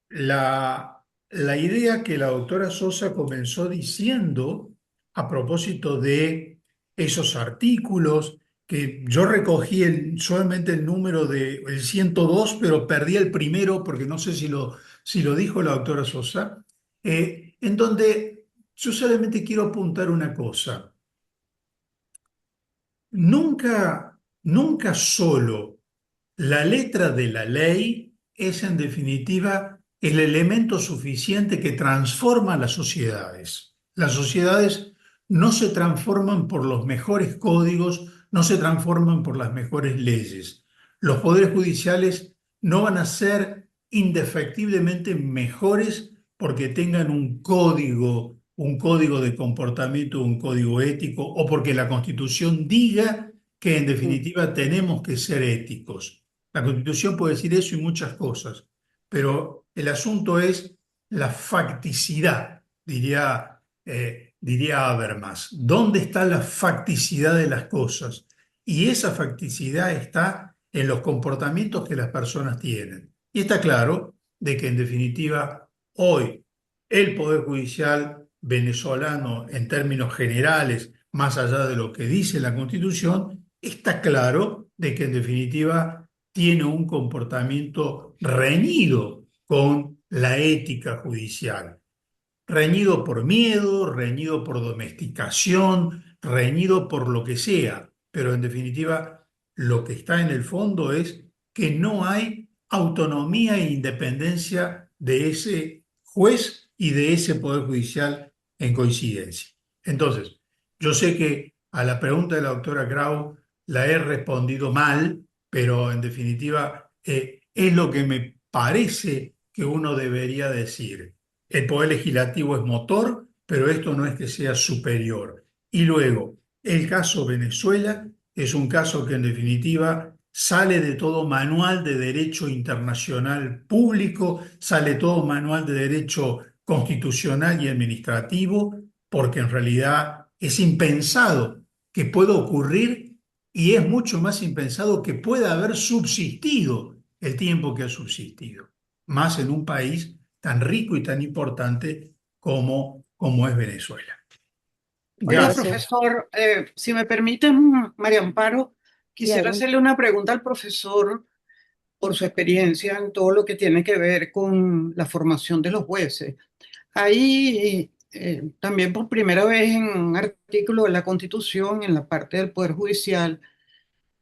la idea que la doctora Sosa comenzó diciendo a propósito de esos artículos, que yo recogí solamente el número el 102 pero perdí el primero porque no sé si lo dijo la doctora Sosa, en donde yo solamente quiero apuntar una cosa. Nunca solo la letra de la ley es en definitiva el elemento suficiente que transforma las sociedades. Las sociedades no se transforman por los mejores códigos, no se transforman por las mejores leyes. Los poderes judiciales no van a ser indefectiblemente mejores porque tengan un código de comportamiento, un código ético, o porque la Constitución diga que en mm, definitiva tenemos que ser éticos. La Constitución puede decir eso y muchas cosas, pero el asunto es la facticidad, diría Habermas. ¿Dónde está la facticidad de las cosas? Y esa facticidad está en los comportamientos que las personas tienen. Y está claro de que en definitiva hoy el Poder Judicial venezolano, en términos generales, más allá de lo que dice la Constitución, está claro de que en definitiva tiene un comportamiento reñido con la ética judicial, reñido por miedo, reñido por domesticación, reñido por lo que sea, pero en definitiva lo que está en el fondo es que no hay autonomía e independencia de ese juez y de ese poder judicial en coincidencia. Entonces, yo sé que a la pregunta de la doctora Grau la he respondido mal, pero en definitiva es lo que me parece que uno debería decir. El poder legislativo es motor, pero esto no es que sea superior. Y luego, el caso Venezuela es un caso que en definitiva sale de todo manual de derecho internacional público, sale todo manual de derecho constitucional y administrativo, porque en realidad es impensado que pueda ocurrir y es mucho más impensado que pueda haber subsistido el tiempo que ha subsistido, más en un país tan rico y tan importante como es Venezuela. Oiga, Gracias. Profesor, profesor, si me permiten, María Amparo, sí, quisiera adelante. hacerle una pregunta al profesor por su experiencia en todo lo que tiene que ver con la formación de los jueces. Ahí también por primera vez en un artículo de la Constitución, en la parte del Poder Judicial,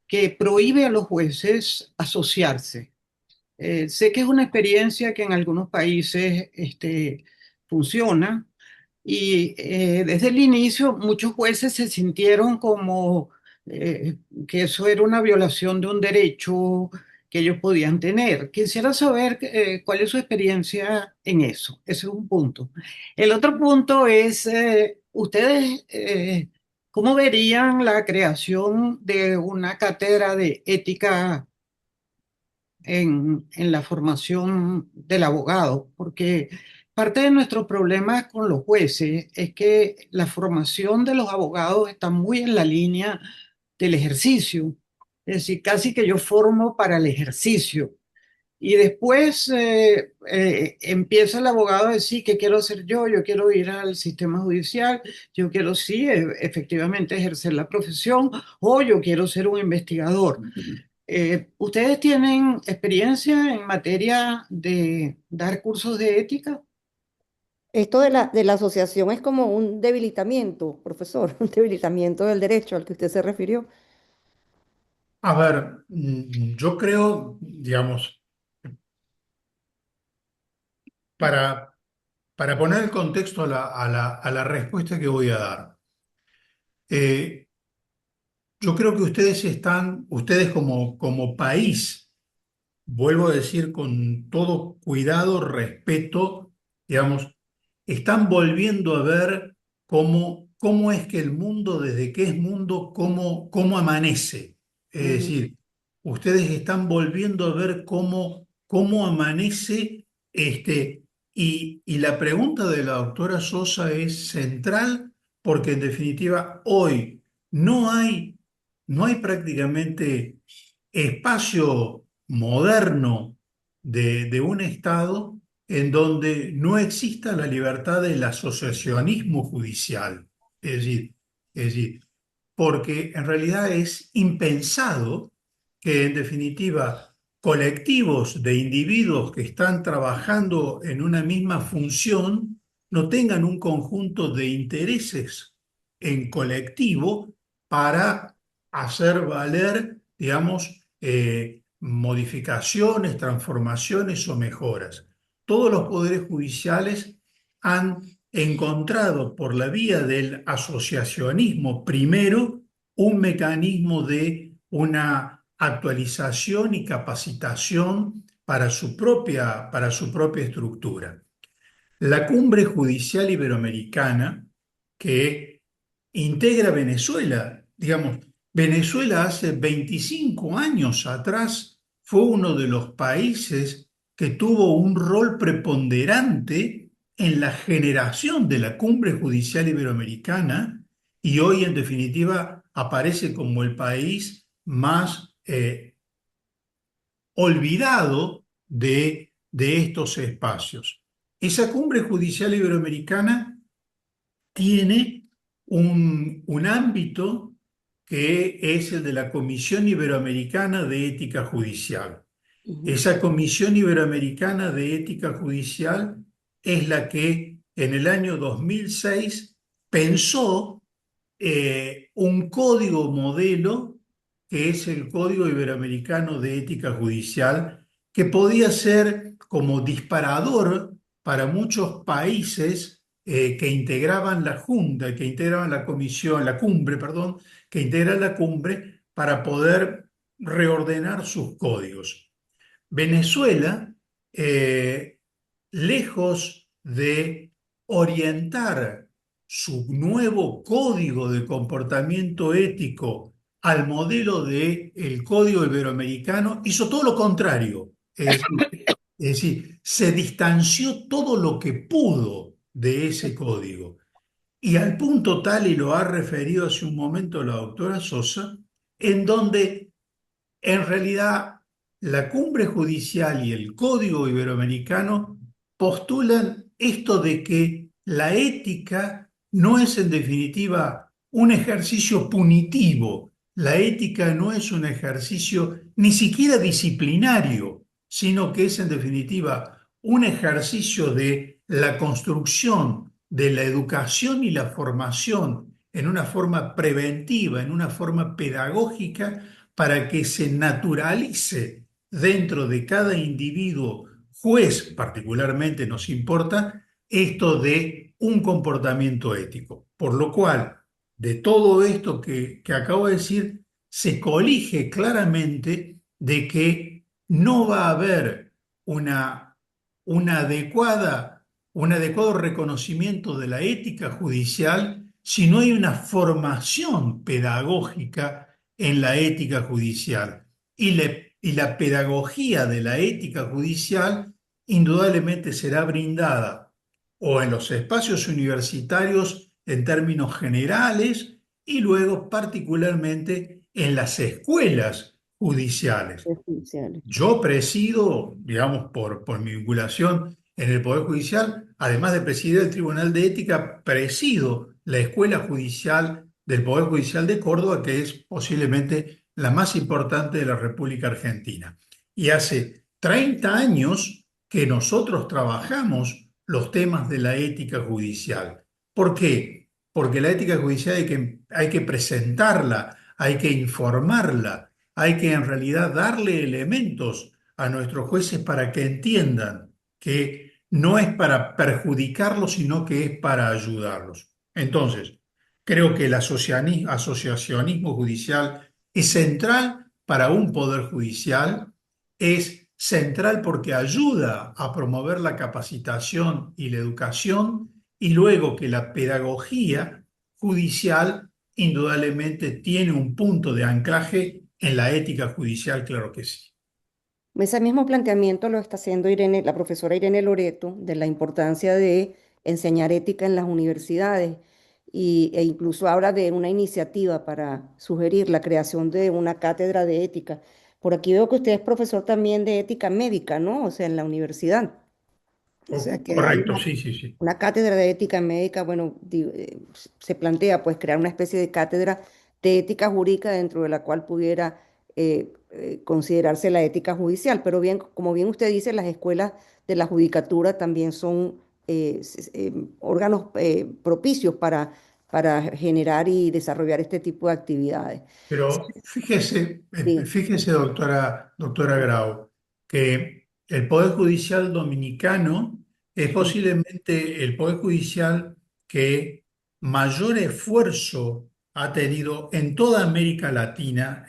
que prohíbe a los jueces asociarse. Sé que es una experiencia que en algunos países funciona y desde el inicio muchos jueces se sintieron como eh, que eso era una violación de un derecho que ellos podían tener. Quisiera saber cuál es su experiencia en eso. Ese es un punto. El otro punto es, ustedes, ¿cómo verían la creación de una cátedra de ética en la formación del abogado? Porque parte de nuestros problemas con los jueces es que la formación de los abogados está muy en la línea del ejercicio. Es decir, casi que yo formo para el ejercicio. Y después empieza el abogado a decir, ¿qué quiero hacer yo? Yo quiero ir al sistema judicial, yo quiero sí, efectivamente ejercer la profesión, o yo quiero ser un investigador. ¿Ustedes tienen experiencia en materia de dar cursos de ética? Esto de la asociación es como un debilitamiento, profesor, un debilitamiento del derecho al que usted se refirió. A ver, yo creo, digamos, para, para poner el contexto a la respuesta que voy a dar, eh, yo creo que ustedes como país, vuelvo a decir con todo cuidado, respeto, digamos, están volviendo a ver cómo es que el mundo, desde que es mundo, cómo amanece. Es Ujú, decir, ustedes están volviendo a ver cómo amanece, y la pregunta de la doctora Sosa es central porque en definitiva hoy no hay, no hay prácticamente espacio moderno de un Estado en donde no exista la libertad del asociacionismo judicial. Es decir, porque en realidad es impensado que en definitiva colectivos de individuos que están trabajando en una misma función no tengan un conjunto de intereses en colectivo para hacer valer, digamos, modificaciones, transformaciones o mejoras. Todos los poderes judiciales han encontrado por la vía del asociacionismo primero un mecanismo de una actualización y capacitación para su propia estructura. La Cumbre Judicial Iberoamericana, que integra Venezuela, digamos, Venezuela hace 25 años atrás fue uno de los países que tuvo un rol preponderante en la generación de la Cumbre Judicial Iberoamericana y hoy en definitiva aparece como el país más olvidado de estos espacios. Esa Cumbre Judicial Iberoamericana tiene un ámbito que es el de la Comisión Iberoamericana de Ética Judicial. ujú, Esa Comisión Iberoamericana de Ética Judicial es la que en el año 2006 pensó un código modelo, que es el Código Iberoamericano de Ética Judicial, que podía ser como disparador para muchos países que integraban la Junta, que integraban la comisión, la cumbre, perdón, que integran la cumbre para poder reordenar sus códigos. Venezuela, eh, lejos de orientar su nuevo código de comportamiento ético al modelo del código iberoamericano, hizo todo lo contrario. Es decir, se distanció todo lo que pudo de ese código. Y al punto tal, y lo ha referido hace un momento la doctora Sosa, en donde en realidad la cumbre judicial y el Código Iberoamericano postulan esto de que la ética no es en definitiva un ejercicio punitivo, la ética no es un ejercicio ni siquiera disciplinario, sino que es en definitiva un ejercicio de la construcción de la educación y la formación en una forma preventiva, en una forma pedagógica, para que se naturalice dentro de cada individuo, juez particularmente nos importa, esto de un comportamiento ético. Por lo cual, de todo esto que acabo de decir, se colige claramente de que no va a haber una, una adecuada, un adecuado reconocimiento de la ética judicial si no hay una formación pedagógica en la ética judicial. Y la pedagogía de la ética judicial indudablemente será brindada o en los espacios universitarios en términos generales y luego particularmente en las escuelas judiciales. Judiciales. Yo presido, digamos, por mi vinculación en el Poder Judicial, además de presidir el Tribunal de Ética, presido la Escuela Judicial del Poder Judicial de Córdoba, que es posiblemente la más importante de la República Argentina. Y hace 30 años que nosotros trabajamos los temas de la ética judicial. ¿Por qué? Porque la ética judicial hay que presentarla, hay que informarla, hay que en realidad darle elementos a nuestros jueces para que entiendan que no es para perjudicarlos, sino que es para ayudarlos. Entonces, creo que el asociacionismo judicial es central para un poder judicial, es central porque ayuda a promover la capacitación y la educación, y luego que la pedagogía judicial indudablemente tiene un punto de anclaje en la ética judicial, claro que sí. Ese mismo planteamiento lo está haciendo Irene, la profesora Irene Loreto, de la importancia de enseñar ética en las universidades e incluso habla de una iniciativa para sugerir la creación de una cátedra de ética. Por aquí veo que usted es profesor también de ética médica, ¿no? O sea, en la universidad. O sea, que hay Correcto, sí, sí, sí. una cátedra de ética médica, bueno, se plantea pues crear una especie de cátedra de ética jurídica dentro de la cual pudiera considerarse la ética judicial. Pero bien, como bien usted dice, las escuelas de la judicatura también son órganos propicios para generar y desarrollar este tipo de actividades. Pero fíjese, Sí, fíjese, doctora Grau, que el Poder Judicial dominicano es sí. posiblemente el Poder Judicial que mayor esfuerzo ha tenido en toda América Latina,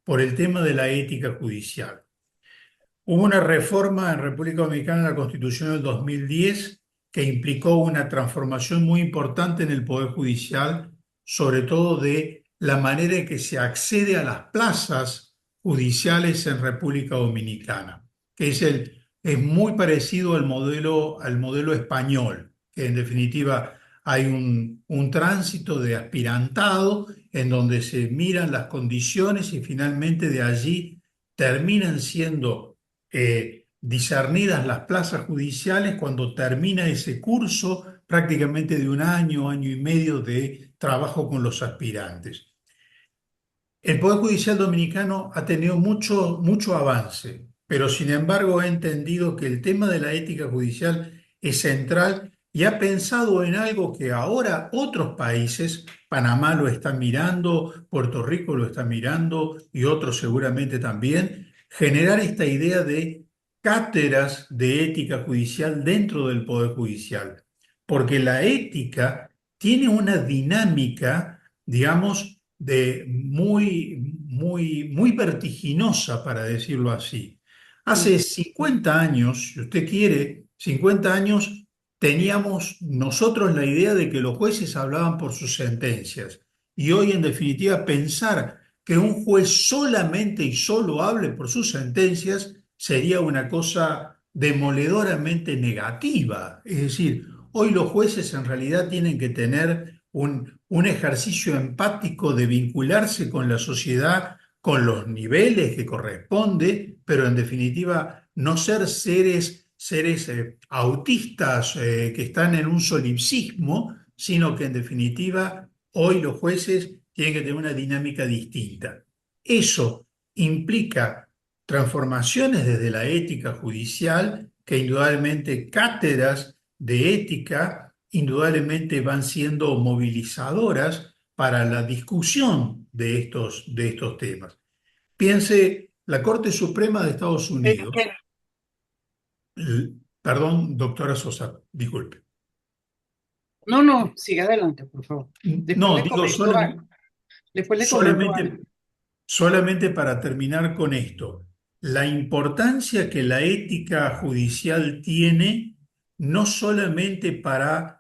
por el tema de la ética judicial. Hubo una reforma en República Dominicana en la Constitución del 2010 que implicó una transformación muy importante en el Poder Judicial, sobre todo de la manera en que se accede a las plazas judiciales en República Dominicana, que es muy parecido al modelo español, que en definitiva hay un tránsito de aspirantado en donde se miran las condiciones y finalmente de allí terminan siendo discernidas las plazas judiciales cuando termina ese curso prácticamente de un año, año y medio de trabajo con los aspirantes. El Poder Judicial Dominicano ha tenido mucho avance, pero sin embargo ha entendido que el tema de la ética judicial es central y ha pensado en algo que ahora otros países, Panamá lo está mirando, Puerto Rico lo está mirando y otros seguramente también, generar esta idea de cátedras de ética judicial dentro del Poder Judicial, porque la ética tiene una dinámica, digamos, muy vertiginosa, para decirlo así. Mm. Hace 50 años, si usted quiere, 50 años, teníamos nosotros la idea de que los jueces hablaban por sus sentencias. Y hoy, en definitiva, pensar que un juez solamente y solo hable por sus sentencias sería una cosa demoledoramente negativa. Es decir, hoy los jueces en realidad tienen que tener un ejercicio empático de vincularse con la sociedad con los niveles que corresponde, pero en definitiva no ser seres autistas que están en un solipsismo, sino que en definitiva hoy los jueces tienen que tener una dinámica distinta. Eso implica transformaciones desde la ética judicial, que indudablemente cátedras de ética indudablemente van siendo movilizadoras para la discusión de estos temas. Piense, la Corte Suprema de Estados Unidos, que- perdón, doctora Sosa, disculpe. no, no, siga adelante, por favor. Después No, le digo comento algo. Después le comento algo. solamente, solamente para terminar con esto, la importancia que la ética judicial tiene no solamente para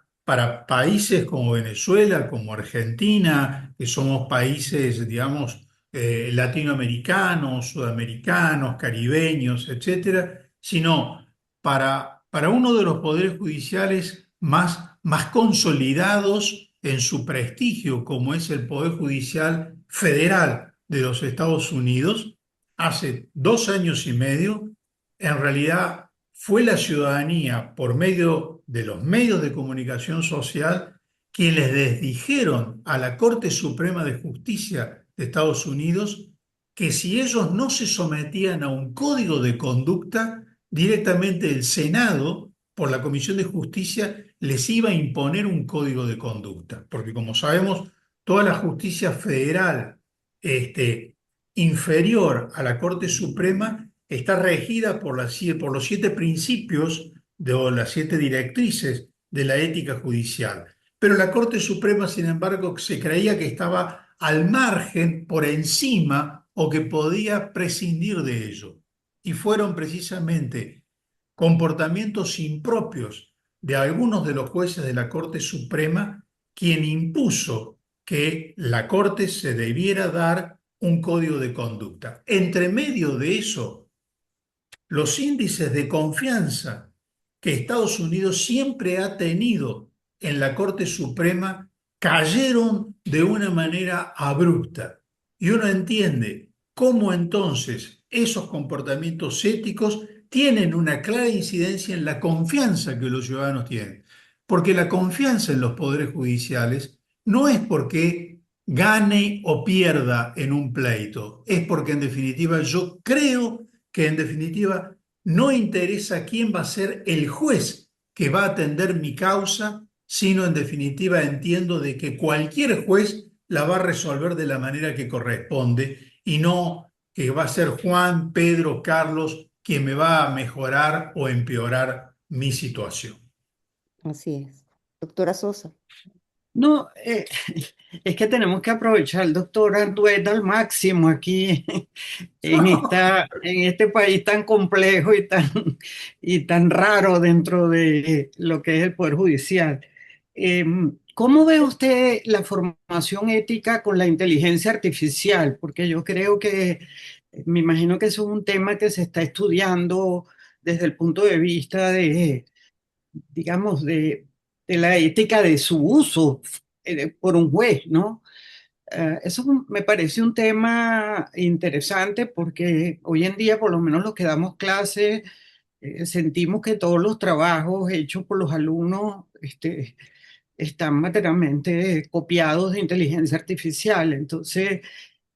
países como Venezuela, como Argentina, que somos países, digamos, latinoamericanos, sudamericanos, caribeños, etcétera, sino para uno de los poderes judiciales más consolidados en su prestigio, como es el Poder Judicial Federal de los Estados Unidos, hace 2 años y medio, en realidad fue la ciudadanía, por medio de los medios de comunicación social, quienes les dijeron a la Corte Suprema de Justicia de Estados Unidos que si ellos no se sometían a un código de conducta, directamente el Senado, por la Comisión de Justicia, les iba a imponer un código de conducta. Porque como sabemos, toda la justicia federal inferior a la Corte Suprema está regida por los 7 principios o las 7 directrices de la ética judicial. Pero la Corte Suprema, sin embargo, se creía que estaba al margen, por encima, o que podía prescindir de ello. Y fueron precisamente comportamientos impropios de algunos de los jueces de la Corte Suprema quien impuso que la Corte se debiera dar un código de conducta. Entre medio de eso, los índices de confianza que Estados Unidos siempre ha tenido en la Corte Suprema cayeron de una manera abrupta. Y uno entiende cómo entonces esos comportamientos éticos tienen una clara incidencia en la confianza que los ciudadanos tienen. Porque la confianza en los poderes judiciales no es porque gane o pierda en un pleito, es porque en definitiva yo creo que en definitiva no interesa quién va a ser el juez que va a atender mi causa, sino en definitiva entiendo de que cualquier juez la va a resolver de la manera que corresponde y no que va a ser Juan, Pedro, Carlos quien me va a mejorar o empeorar mi situación. Así es. Doctora Sosa. No, es que tenemos que aprovechar el doctor Ardueta al máximo aquí en este país tan complejo y tan raro dentro de lo que es el Poder Judicial. ¿Cómo ve usted la formación ética con la inteligencia artificial? Porque yo creo que, me imagino que eso es un tema que se está estudiando desde el punto de vista de, digamos, de la ética de su uso por un juez, ¿no? Eso me parece un tema interesante porque hoy en día, por lo menos los que damos clases, sentimos que todos los trabajos hechos por los alumnos están materialmente copiados de inteligencia artificial. Entonces,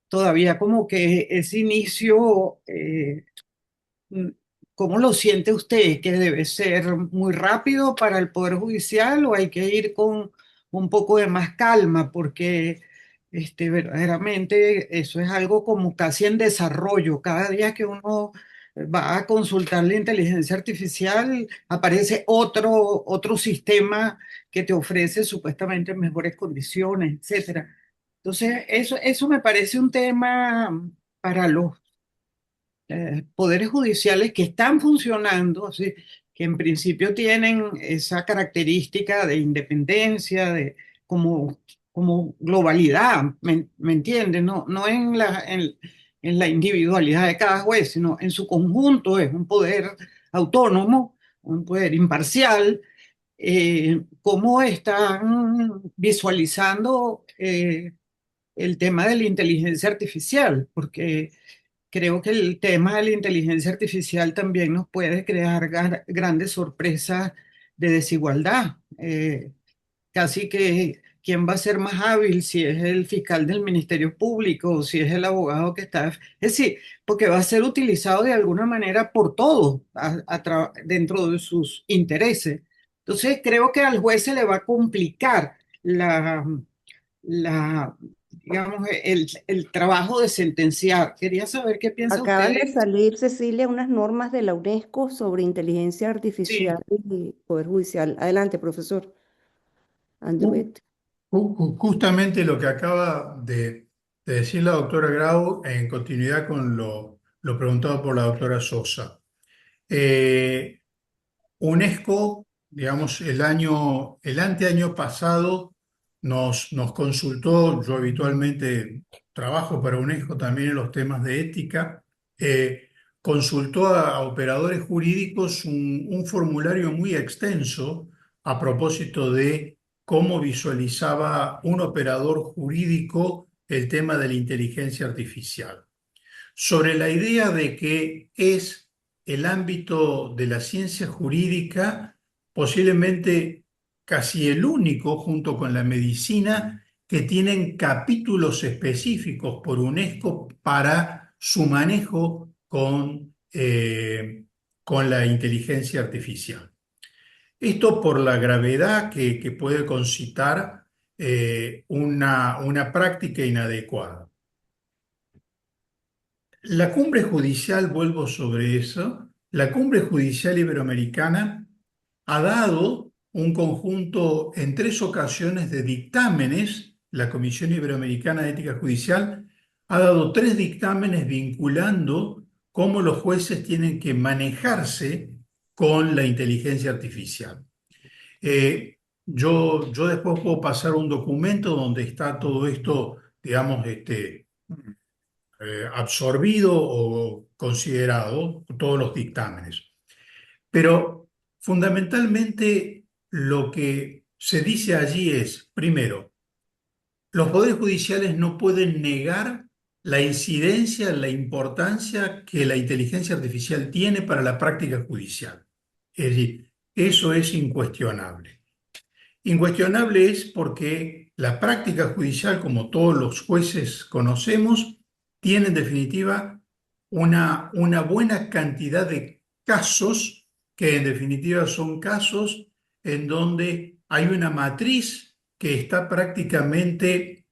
todavía como que ese inicio, mm, ¿cómo lo siente usted? ¿Que debe ser muy rápido para el Poder Judicial o hay que ir con un poco de más calma? Porque verdaderamente eso es algo como casi en desarrollo. Cada día que uno va a consultar la inteligencia artificial, aparece otro sistema que te ofrece supuestamente mejores condiciones, etcétera. Entonces, eso me parece un tema para los poderes judiciales que están funcionando, ¿sí? Que en principio tienen esa característica de independencia, como globalidad, ¿me entiende? No, no en la individualidad de cada juez, sino en su conjunto es un poder autónomo, un poder imparcial. ¿Cómo están visualizando el tema de la inteligencia artificial, porque creo que el tema de la inteligencia artificial también nos puede crear grandes sorpresas de desigualdad. Casi que quién va a ser más hábil, si es el fiscal del Ministerio Público o si es el abogado que está. Es decir, porque va a ser utilizado de alguna manera por todos dentro de sus intereses. Entonces, creo que al juez se le va a complicar la, digamos, el trabajo de sentenciar. Quería saber qué piensa Acaban usted de de eso. salir, Cecilia, unas normas de la UNESCO sobre inteligencia artificial Sí. y poder judicial. Adelante, profesor Ju- Andruet. Justamente lo que acaba de decir la doctora Grau en continuidad con lo preguntado por la doctora Sosa. Eh, UNESCO, digamos, el anteaño pasado nos consultó. Yo habitualmente trabajo para UNESCO también en los temas de ética. Consultó a operadores jurídicos un formulario muy extenso a propósito de cómo visualizaba un operador jurídico el tema de la inteligencia artificial, sobre la idea de que es el ámbito de la ciencia jurídica posiblemente casi el único, junto con la medicina, que tienen capítulos específicos por UNESCO para su manejo con la inteligencia artificial. Esto por la gravedad que puede concitar una práctica inadecuada. La cumbre judicial, vuelvo sobre eso, la cumbre judicial iberoamericana ha dado un conjunto en 3 ocasiones de dictámenes. La Comisión Iberoamericana de Ética Judicial ha dado 3 dictámenes vinculando cómo los jueces tienen que manejarse con la inteligencia artificial. Yo después puedo pasar un documento donde está todo esto, digamos, absorbido o considerado todos los dictámenes. Pero fundamentalmente lo que se dice allí es, primero, los poderes judiciales no pueden negar la incidencia, la importancia que la inteligencia artificial tiene para la práctica judicial. Es decir, eso es incuestionable. Incuestionable es porque la práctica judicial, como todos los jueces conocemos, tiene en definitiva una buena cantidad de casos que en definitiva son casos en donde hay una matriz que está prácticamente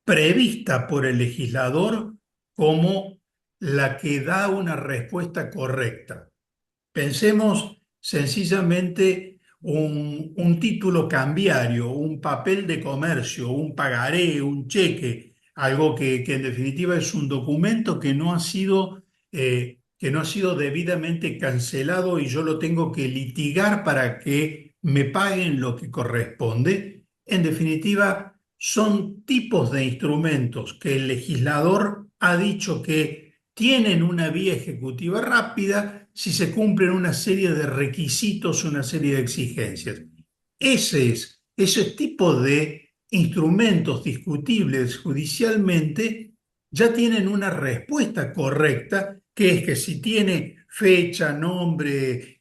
prevista por el legislador como la que da una respuesta correcta. Pensemos sencillamente un título cambiario, un papel de comercio, un pagaré, un cheque, algo que en definitiva es un documento que no ha sido debidamente cancelado y yo lo tengo que litigar para que me paguen lo que corresponde. En definitiva, son tipos de instrumentos que el legislador ha dicho que tienen una vía ejecutiva rápida si se cumplen una serie de requisitos, una serie de exigencias. Ese tipo de instrumentos discutibles judicialmente ya tienen una respuesta correcta, que es que si tiene fecha, nombre,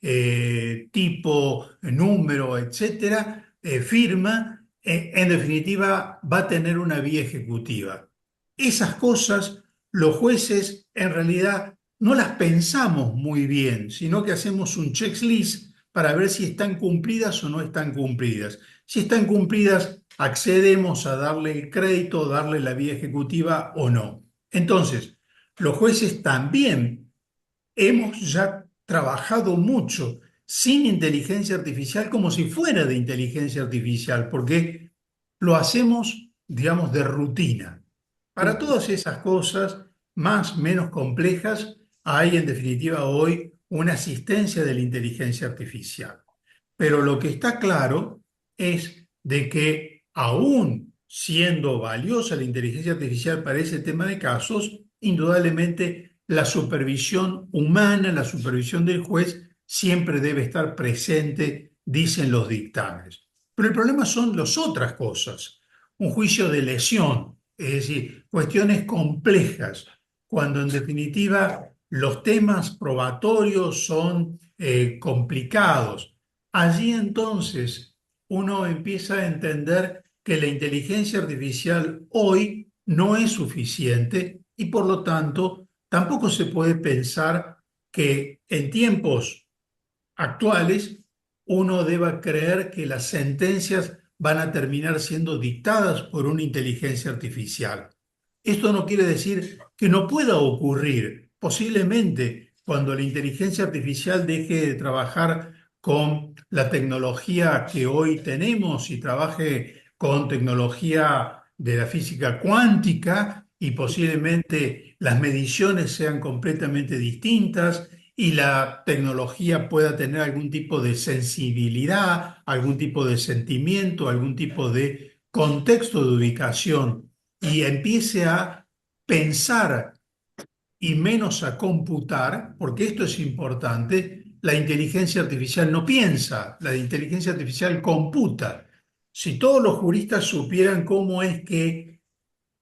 tipo, número, etcétera, firma, en definitiva va a tener una vía ejecutiva. Esas cosas los jueces en realidad no las pensamos muy bien, sino que hacemos un checklist para ver si están cumplidas o no están cumplidas. Si están cumplidas, accedemos a darle el crédito, darle la vía ejecutiva o no. Entonces, los jueces también hemos ya trabajado mucho sin inteligencia artificial como si fuera de inteligencia artificial, porque lo hacemos, digamos, de rutina. Para todas esas cosas más, menos complejas, hay en definitiva hoy una asistencia de la inteligencia artificial. Pero lo que está claro es de que aún siendo valiosa la inteligencia artificial para ese tema de casos, indudablemente la supervisión humana, la supervisión del juez, siempre debe estar presente, dicen los dictámenes. Pero el problema son las otras cosas. Un juicio de lesión, es decir, cuestiones complejas, cuando en definitiva los temas probatorios son complicados. Allí entonces uno empieza a entender que la inteligencia artificial hoy no es suficiente y por lo tanto tampoco se puede pensar que en tiempos actuales uno deba creer que las sentencias van a terminar siendo dictadas por una inteligencia artificial. Esto no quiere decir que no pueda ocurrir. Posiblemente cuando la inteligencia artificial deje de trabajar con la tecnología que hoy tenemos y trabaje con tecnología de la física cuántica y posiblemente las mediciones sean completamente distintas y la tecnología pueda tener algún tipo de sensibilidad, algún tipo de sentimiento, algún tipo de contexto de ubicación y empiece a pensar y menos a computar, porque esto es importante, la inteligencia artificial no piensa, la inteligencia artificial computa. Si todos los juristas supieran cómo es que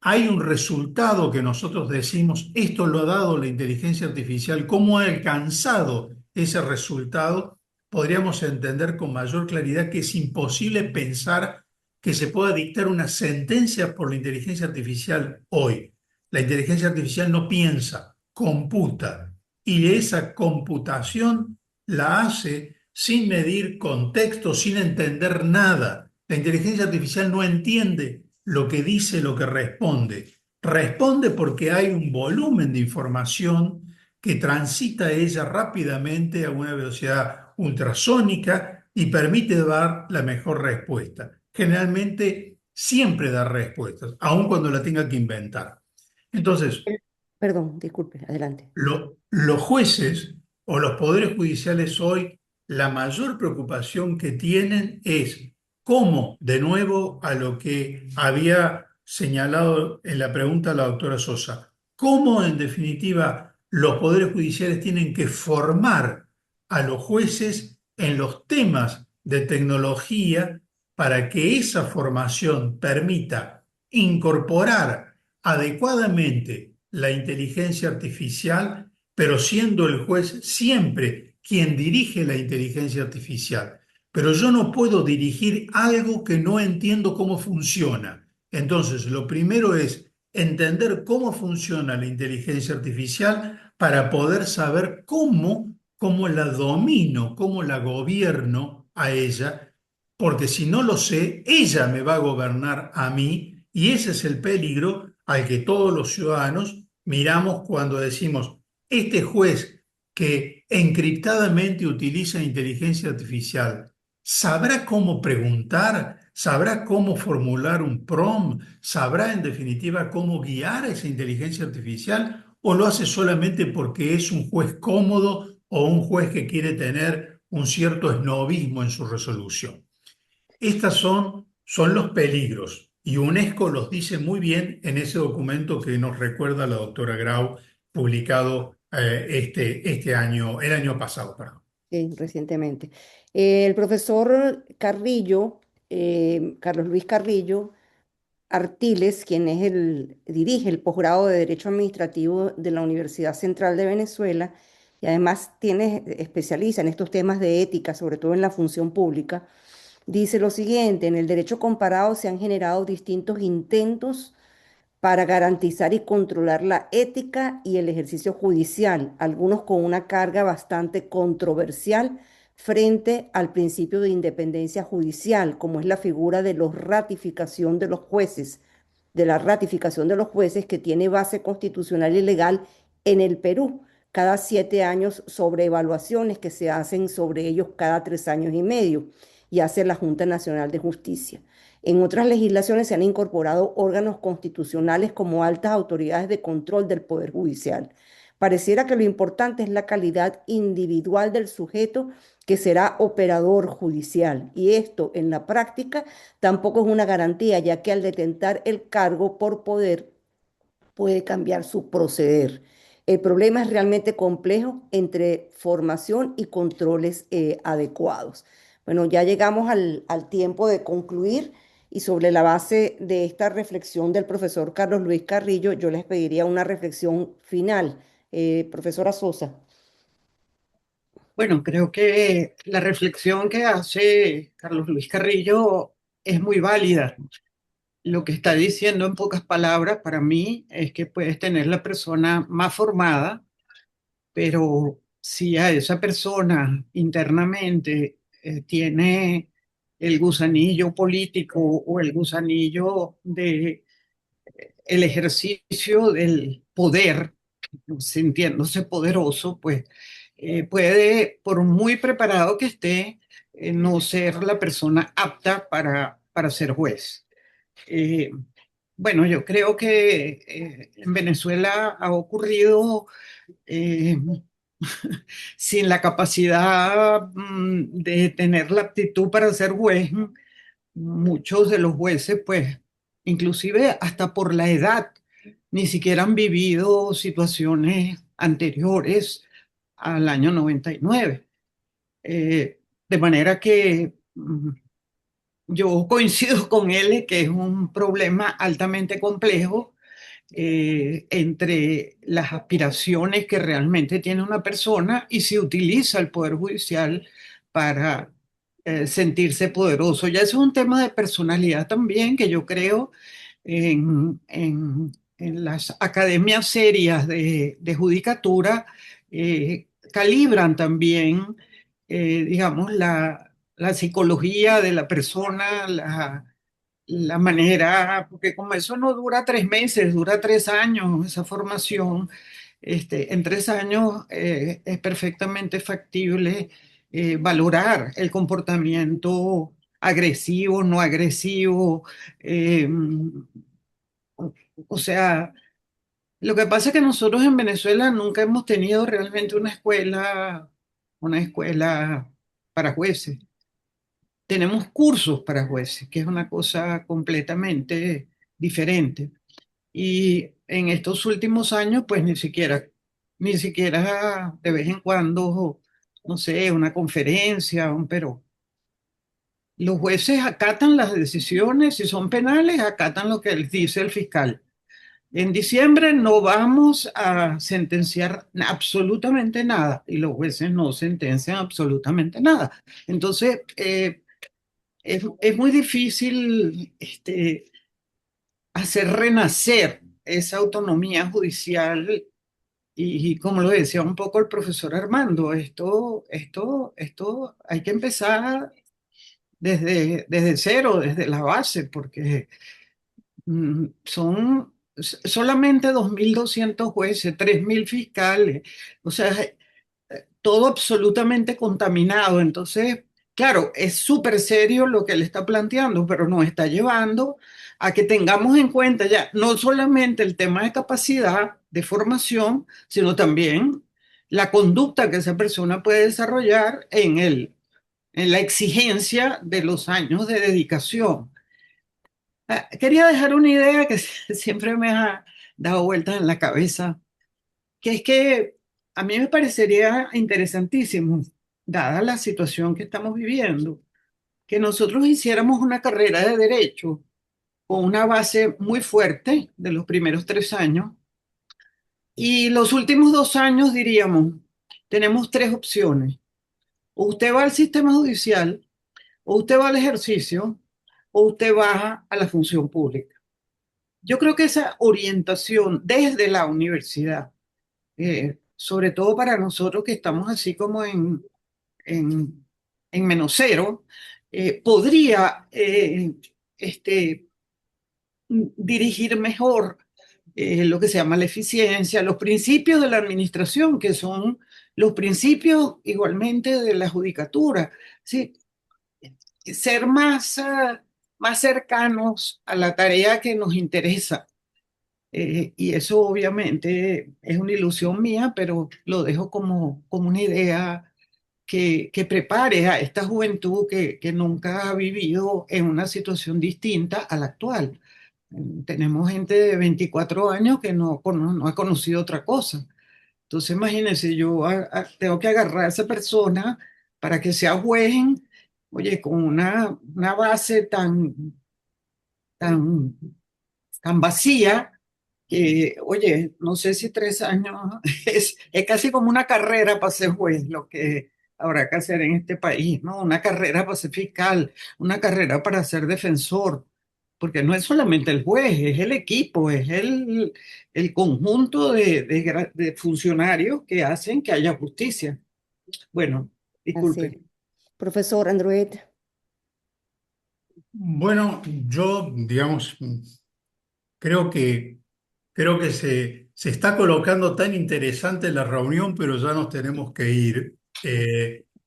hay un resultado que nosotros decimos, esto lo ha dado la inteligencia artificial, cómo ha alcanzado ese resultado, podríamos entender con mayor claridad que es imposible pensar que se pueda dictar una sentencia por la inteligencia artificial hoy. La inteligencia artificial no piensa, computa, y esa computación la hace sin medir contexto, sin entender nada. La inteligencia artificial no entiende lo que dice, lo que responde. Responde porque hay un volumen de información que transita ella rápidamente a una velocidad ultrasónica y permite dar la mejor respuesta. Generalmente siempre da respuestas, aun cuando la tenga que inventar. Entonces, Perdón, disculpe, adelante. los jueces o los poderes judiciales hoy, la mayor preocupación que tienen es cómo, de nuevo, a lo que había señalado en la pregunta la doctora Sosa, cómo en definitiva los poderes judiciales tienen que formar a los jueces en los temas de tecnología para que esa formación permita incorporar adecuadamente la inteligencia artificial, pero siendo el juez siempre quien dirige la inteligencia artificial. Pero yo no puedo dirigir algo que no entiendo cómo funciona. Entonces, lo primero es entender cómo funciona la inteligencia artificial para poder saber cómo la domino, cómo la gobierno a ella, porque si no lo sé, ella me va a gobernar a mí y ese es el peligro al que todos los ciudadanos miramos cuando decimos, este juez que encriptadamente utiliza inteligencia artificial, ¿sabrá cómo preguntar? ¿Sabrá cómo formular un prompt? ¿Sabrá en definitiva cómo guiar a esa inteligencia artificial? ¿O lo hace solamente porque es un juez cómodo o un juez que quiere tener un cierto esnobismo en su resolución? Estos son los peligros y UNESCO los dice muy bien en ese documento que nos recuerda la doctora Grau, publicado este año, el año pasado, perdón. Sí, recientemente. El profesor Carrillo, Carlos Luis Carrillo Artiles, quien dirige el posgrado de Derecho Administrativo de la Universidad Central de Venezuela y además especializa en estos temas de ética, sobre todo en la función pública, dice lo siguiente: en el derecho comparado se han generado distintos intentos para garantizar y controlar la ética y el ejercicio judicial, algunos con una carga bastante controversial frente al principio de independencia judicial, como es la figura de la ratificación de los jueces, que tiene base constitucional y legal en el Perú, cada 7 años, sobre evaluaciones que se hacen sobre ellos cada 3 años y medio, y hace la Junta Nacional de Justicia. En otras legislaciones se han incorporado órganos constitucionales como altas autoridades de control del Poder Judicial. Pareciera que lo importante es la calidad individual del sujeto que será operador judicial. Y esto en la práctica tampoco es una garantía, ya que al detentar el cargo por poder puede cambiar su proceder. El problema es realmente complejo entre formación y controles adecuados. Bueno, ya llegamos al tiempo de concluir. Y sobre la base de esta reflexión del profesor Carlos Luis Carrillo, yo les pediría una reflexión final. Profesora Sosa. Bueno, creo que la reflexión que hace Carlos Luis Carrillo es muy válida. Lo que está diciendo en pocas palabras para mí es que puedes tener la persona más formada, pero si a esa persona internamente tiene el gusanillo político o el gusanillo de el ejercicio del poder, sintiéndose poderoso, pues puede, por muy preparado que esté, no ser la persona apta para ser juez. Eh, bueno, yo creo que en Venezuela ha ocurrido eh, sin la capacidad de tener la aptitud para ser juez. Muchos de los jueces, pues, inclusive hasta por la edad, ni siquiera han vivido situaciones anteriores al año 99. De manera que yo coincido con él en que es un problema altamente complejo entre las aspiraciones que realmente tiene una persona y si utiliza el Poder Judicial para sentirse poderoso. Ya eso es un tema de personalidad también que yo creo en las academias serias de judicatura calibran también, digamos, la psicología de la persona, la manera, porque como eso no dura 3 meses, dura 3 años, esa formación, en 3 años es perfectamente factible valorar el comportamiento agresivo, no agresivo. eh, o sea, lo que pasa es que nosotros en Venezuela nunca hemos tenido realmente una escuela para jueces. Tenemos cursos para jueces, que es una cosa completamente diferente. Y en estos últimos años, pues ni siquiera de vez en cuando, no sé, una conferencia, pero los jueces acatan las decisiones, si son penales, acatan lo que les dice el fiscal. En diciembre no vamos a sentenciar absolutamente nada y los jueces no sentencian absolutamente nada. Entonces, es muy difícil hacer renacer esa autonomía judicial y como lo decía un poco el profesor Armando, esto hay que empezar desde cero, desde la base, porque son solamente 2.200 jueces, 3.000 fiscales, o sea, todo absolutamente contaminado. Entonces, claro, es súper serio lo que él está planteando, pero nos está llevando a que tengamos en cuenta ya no solamente el tema de capacidad, de formación, sino también la conducta que esa persona puede desarrollar en la exigencia de los años de dedicación. Quería dejar una idea que siempre me ha dado vueltas en la cabeza, que es que a mí me parecería interesantísimo, dada la situación que estamos viviendo, que nosotros hiciéramos una carrera de derecho con una base muy fuerte de los primeros 3 años y los últimos 2 años diríamos, tenemos tres opciones. O usted va al sistema judicial, o usted va al ejercicio, o usted va a la función pública. Yo creo que esa orientación desde la universidad, sobre todo para nosotros que estamos así como en, en menos cero, podría dirigir mejor lo que se llama la eficiencia, los principios de la administración, que son los principios igualmente de la judicatura, ¿sí? Ser más cercanos a la tarea que nos interesa. Y eso obviamente es una ilusión mía, pero lo dejo como una idea que prepare a esta juventud que nunca ha vivido en una situación distinta a la actual. Tenemos gente de 24 años que no ha conocido otra cosa. Entonces, imagínense, yo tengo que agarrar a esa persona para que sea juez, oye, con una base tan tan, tan vacía que, oye, no sé si 3 años es casi como una carrera para ser juez, lo que habrá que hacer en este país, ¿no? Una carrera para ser fiscal, una carrera para ser defensor, porque no es solamente el juez, es el equipo, es el conjunto de funcionarios que hacen que haya justicia. Bueno, Así es. disculpe. Profesor Andrew. Bueno, yo, digamos, creo que, creo que se está colocando tan interesante la reunión, pero ya nos tenemos que ir.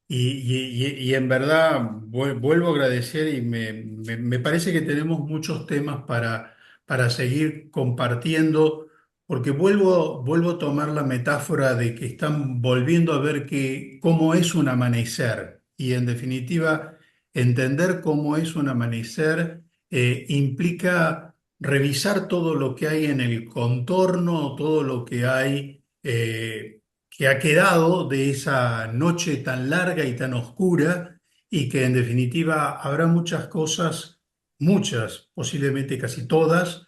Y en verdad vuelvo a agradecer y me parece que tenemos muchos temas para seguir compartiendo, porque vuelvo a tomar la metáfora de que están volviendo a ver cómo es un amanecer. Y en definitiva, entender cómo es un amanecer implica revisar todo lo que hay en el contorno, todo lo que hay que ha quedado de esa noche tan larga y tan oscura, y que en definitiva habrá muchas cosas, muchas, posiblemente casi todas,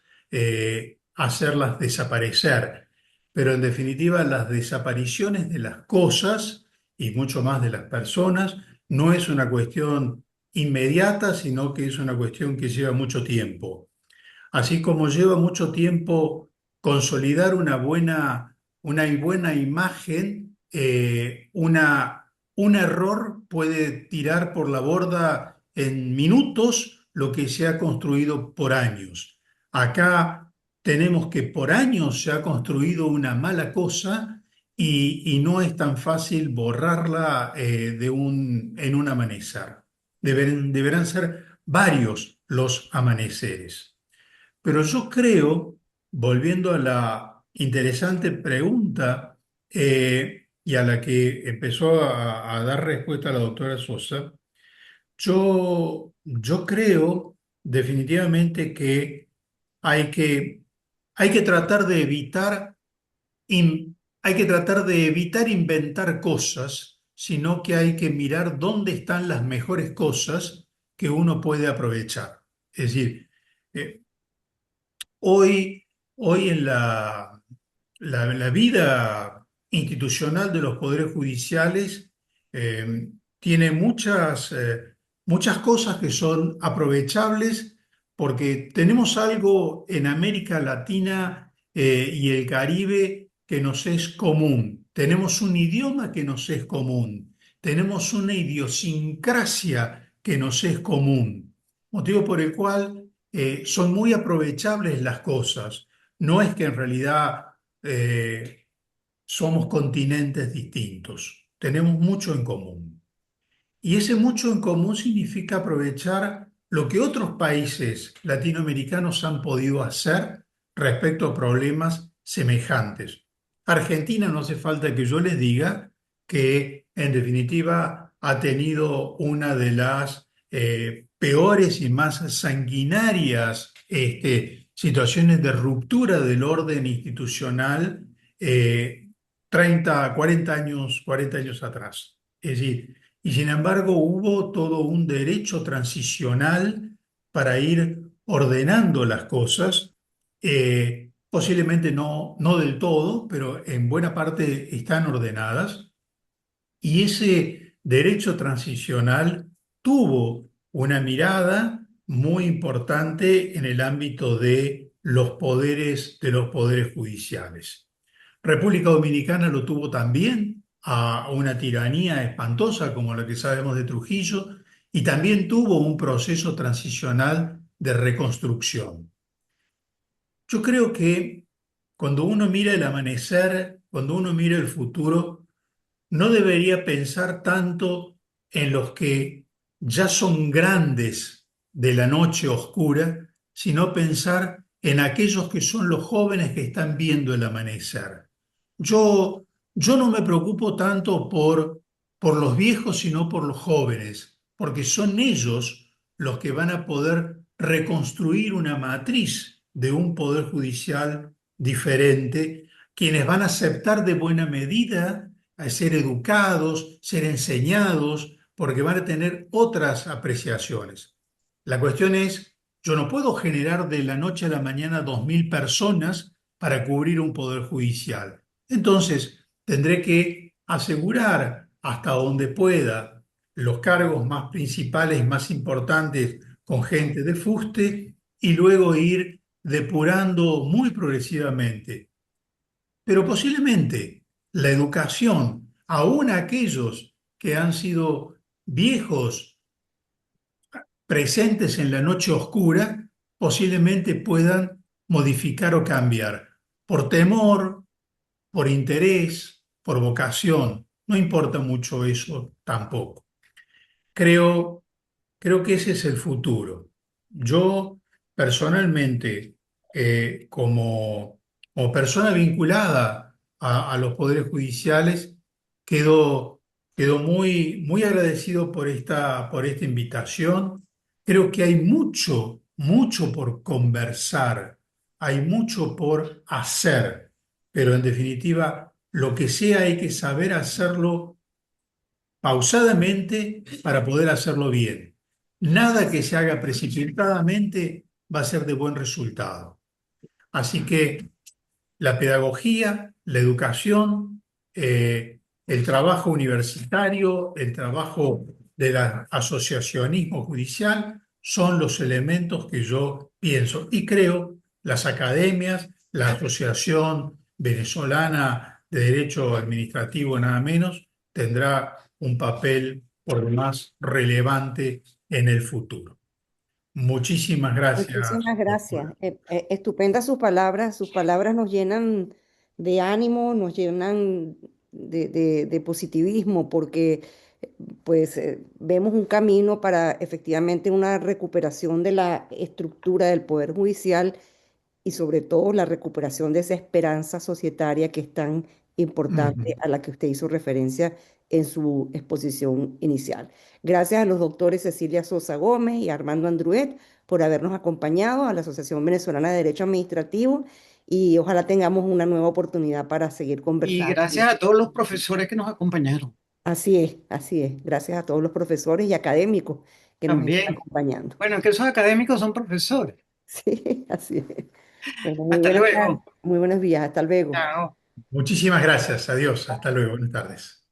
hacerlas desaparecer. Pero en definitiva las desapariciones de las cosas y mucho más de las personas no es una cuestión inmediata, sino que es una cuestión que lleva mucho tiempo. Así como lleva mucho tiempo consolidar una buena imagen, un error puede tirar por la borda en minutos lo que se ha construido por años. Acá tenemos que por años se ha construido una mala cosa y no es tan fácil borrarla en un amanecer. Deberán ser varios los amaneceres. Pero yo creo, volviendo a la interesante pregunta y a la que empezó a dar respuesta la doctora Sosa, yo creo definitivamente que hay que, hay que tratar de evitar, hay que tratar de evitar inventar cosas, sino que hay que mirar dónde están las mejores cosas que uno puede aprovechar. Es decir, eh, Hoy, hoy en la vida institucional de los poderes judiciales tiene muchas cosas que son aprovechables porque tenemos algo en América Latina y el Caribe que nos es común. Tenemos un idioma que nos es común. Tenemos una idiosincrasia que nos es común. Motivo por el cual son muy aprovechables las cosas. No es que en realidad somos continentes distintos, tenemos mucho en común. Y ese mucho en común significa aprovechar lo que otros países latinoamericanos han podido hacer respecto a problemas semejantes. Argentina, no hace falta que yo les diga que en definitiva ha tenido una de las peores y más sanguinarias situaciones de ruptura del orden institucional 30, 40 años atrás. Es decir, y sin embargo hubo todo un derecho transicional para ir ordenando las cosas, posiblemente no del todo, pero en buena parte están ordenadas. Y ese derecho transicional tuvo una mirada muy importante en el ámbito de los poderes judiciales. República Dominicana lo tuvo también a una tiranía espantosa como la que sabemos de Trujillo, y también tuvo un proceso transicional de reconstrucción. Yo creo que cuando uno mira el amanecer, cuando uno mira el futuro, no debería pensar tanto en los que ya son grandes de la noche oscura, sino pensar en aquellos que son los jóvenes que están viendo el amanecer. Yo, yo no me preocupo tanto por los viejos, sino por los jóvenes, porque son ellos los que van a poder reconstruir una matriz de un poder judicial diferente, quienes van a aceptar de buena medida a ser educados, ser enseñados, porque van a tener otras apreciaciones. La cuestión es, Yo no puedo generar de la noche a la mañana 2.000 personas para cubrir un poder judicial. Entonces, tendré que asegurar hasta donde pueda los cargos más principales, más importantes con gente de fuste y luego ir depurando muy progresivamente. Pero posiblemente la educación, aún aquellos que han sido viejos presentes en la noche oscura, posiblemente puedan modificar o cambiar por temor, por interés, por vocación. No importa mucho eso tampoco. Creo Creo que ese es el futuro. Yo personalmente, como persona vinculada a los poderes judiciales, quedo, quedo muy agradecido por esta invitación. Creo que hay mucho por conversar, hay mucho por hacer, pero en definitiva, lo que sea hay que saber hacerlo pausadamente para poder hacerlo bien. Nada que se haga precipitadamente va a ser de buen resultado. Así que la pedagogía, la educación, el trabajo universitario, el trabajo del asociacionismo judicial son los elementos que yo pienso y creo las academias, la Asociación Venezolana de Derecho Administrativo, nada menos, tendrá un papel por demás relevante en el futuro. Muchísimas gracias, Muchísimas gracias. doctora. Estupendas sus palabras nos llenan de ánimo, nos llenan de positivismo, porque pues vemos un camino para efectivamente una recuperación de la estructura del Poder Judicial y sobre todo la recuperación de esa esperanza societaria que es tan importante Ujú. a la que usted hizo referencia en su exposición inicial. Gracias a los doctores Cecilia Sosa Gómez y Armando Andruet por habernos acompañado a la Asociación Venezolana de Derecho Administrativo y ojalá tengamos una nueva oportunidad para seguir Y conversando. gracias a todos los profesores que nos acompañaron Así es, así es. Gracias a todos los profesores y académicos que nos están también. acompañando. Bueno, que esos académicos son profesores. Sí, así es. Bueno, Hasta luego. muy buenos días. Hasta luego. Chao. Muchísimas gracias. Adiós. Hasta luego. Buenas tardes.